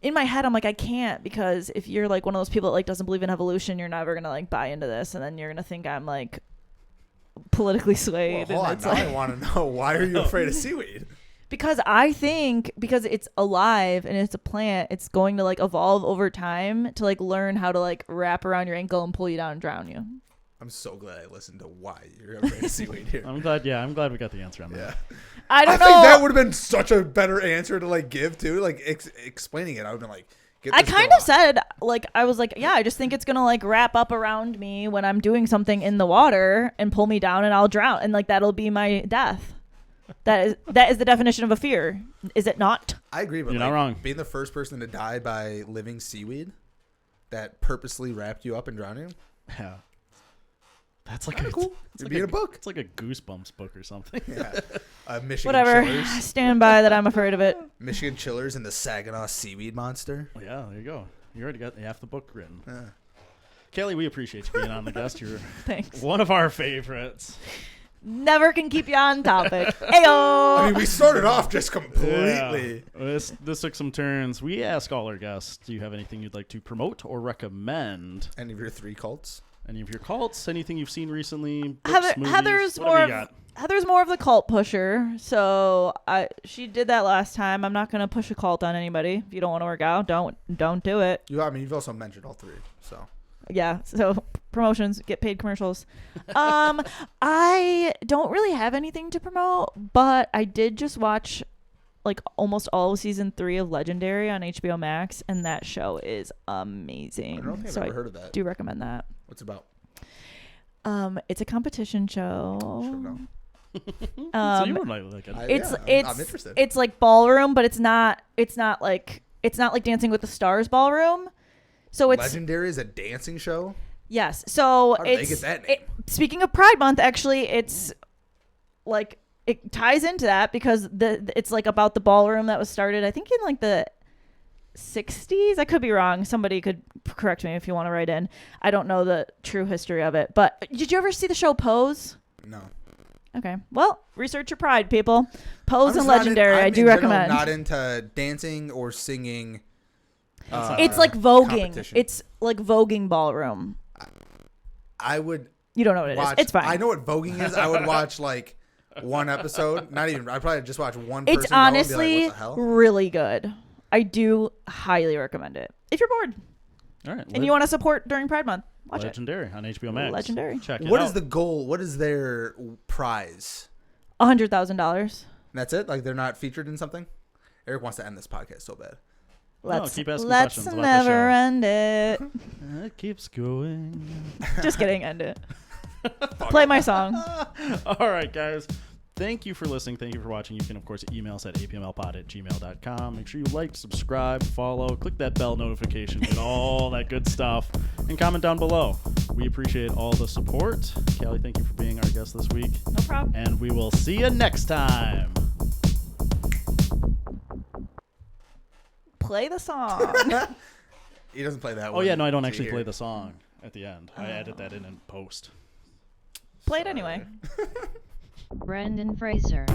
in my head, I'm like, I can't, because if you're like one of those people that like doesn't believe in evolution, you're never gonna like buy into this, and then you're gonna think I'm like politically Well, swayed. hold on. and it's Now like, I want to know, why are you afraid of seaweed? because I think because it's alive and it's a plant, it's going to like evolve over time to like learn how to like wrap around your ankle and pull you down and drown you. I'm so glad I listened to why you're afraid of seaweed here. I'm glad we got the answer on Yeah. that. I don't know. think that would have been such a better answer to like give too. Like explaining it, I would have been like, get I this kind girl of on. said, like, I was like, yeah, I just think it's going to, like, wrap up around me when I'm doing something in the water and pull me down and I'll drown. And, like, that'll be my death. That is the definition of a fear, is it not? I agree, but You're not wrong. Being the first person to die by living seaweed that purposely wrapped you up and drowned you. Yeah. That's like Cool. It's You'd like be in a book. It's like a Goosebumps book or something. Yeah. Michigan Whatever. Chillers. Stand by that I'm afraid of it. Michigan Chillers and the Saginaw Seaweed Monster. Yeah, there you go. You already got half the book written. Yeah. Kelly, we appreciate you being on the guest. You're Thanks. one of our favorites. Never can keep you on topic. Ayo. I mean, we started off just completely. Yeah. This took some turns. We ask all our guests, do you have anything you'd like to promote or recommend? Any of your 3 cults? Any of your cults? Anything you've seen recently? Books, movies, Heather's whatever more you of got. Heather's more of the cult pusher, so she did that last time. I'm not gonna push a cult on anybody. If you don't want to work out, don't do it. You've also mentioned all 3, so. Yeah, so promotions, get paid commercials. I don't really have anything to promote, but I did just watch like almost all of season 3 of Legendary on HBO Max, and that show is amazing. I don't think I've so ever heard of that. do recommend that. What's it about? It's a competition show. Should know. So you would like it. I'm interested. It's like ballroom, but it's not like Dancing with the Stars ballroom. So it's Legendary is a dancing show. yes. So How did they it's get that name? speaking of Pride Month, actually, it's like it ties into that because it's like about the ballroom that was started, I think, in like the 60s. I could be wrong. Somebody could correct me if you want to write in. I don't know the true history of it, but did you ever see the show Pose? No. Okay. Well, research your pride, people. Pose I'm and just not Legendary. I'm I do in general recommend. Not into dancing or singing. It's like voguing. competition. It's like voguing ballroom. I would You don't know what it is. watch. It's fine. I know what voguing is. I would watch like one episode. Not even. I'd probably just watch one person. It's go and be honestly like, what the hell? really good. I do highly recommend it. If you're bored All right. and you want to support during Pride Month, watch Legendary on HBO Max. Legendary. Check it What out. is the goal? What is their prize? it. $100,000. That's it. Like they're not featured in something. Eric wants to end this podcast so bad. Let's keep asking let's questions about the never show. end it. It keeps going. Just kidding. End it. Play my song. All right, guys. Thank you for listening. Thank you for watching. You can, of course, email us at apmlpod@gmail.com. Make sure you like, subscribe, follow, click that bell notification, get all that good stuff, and comment down below. We appreciate all the support. Calley, thank you for being our guest this week. No problem. And we will see you next time. Play the song. He doesn't play that Oh, one. yeah, no, I don't to actually hear. play the song at the end. I edit that in post. Play it anyway. Brendan Fraser.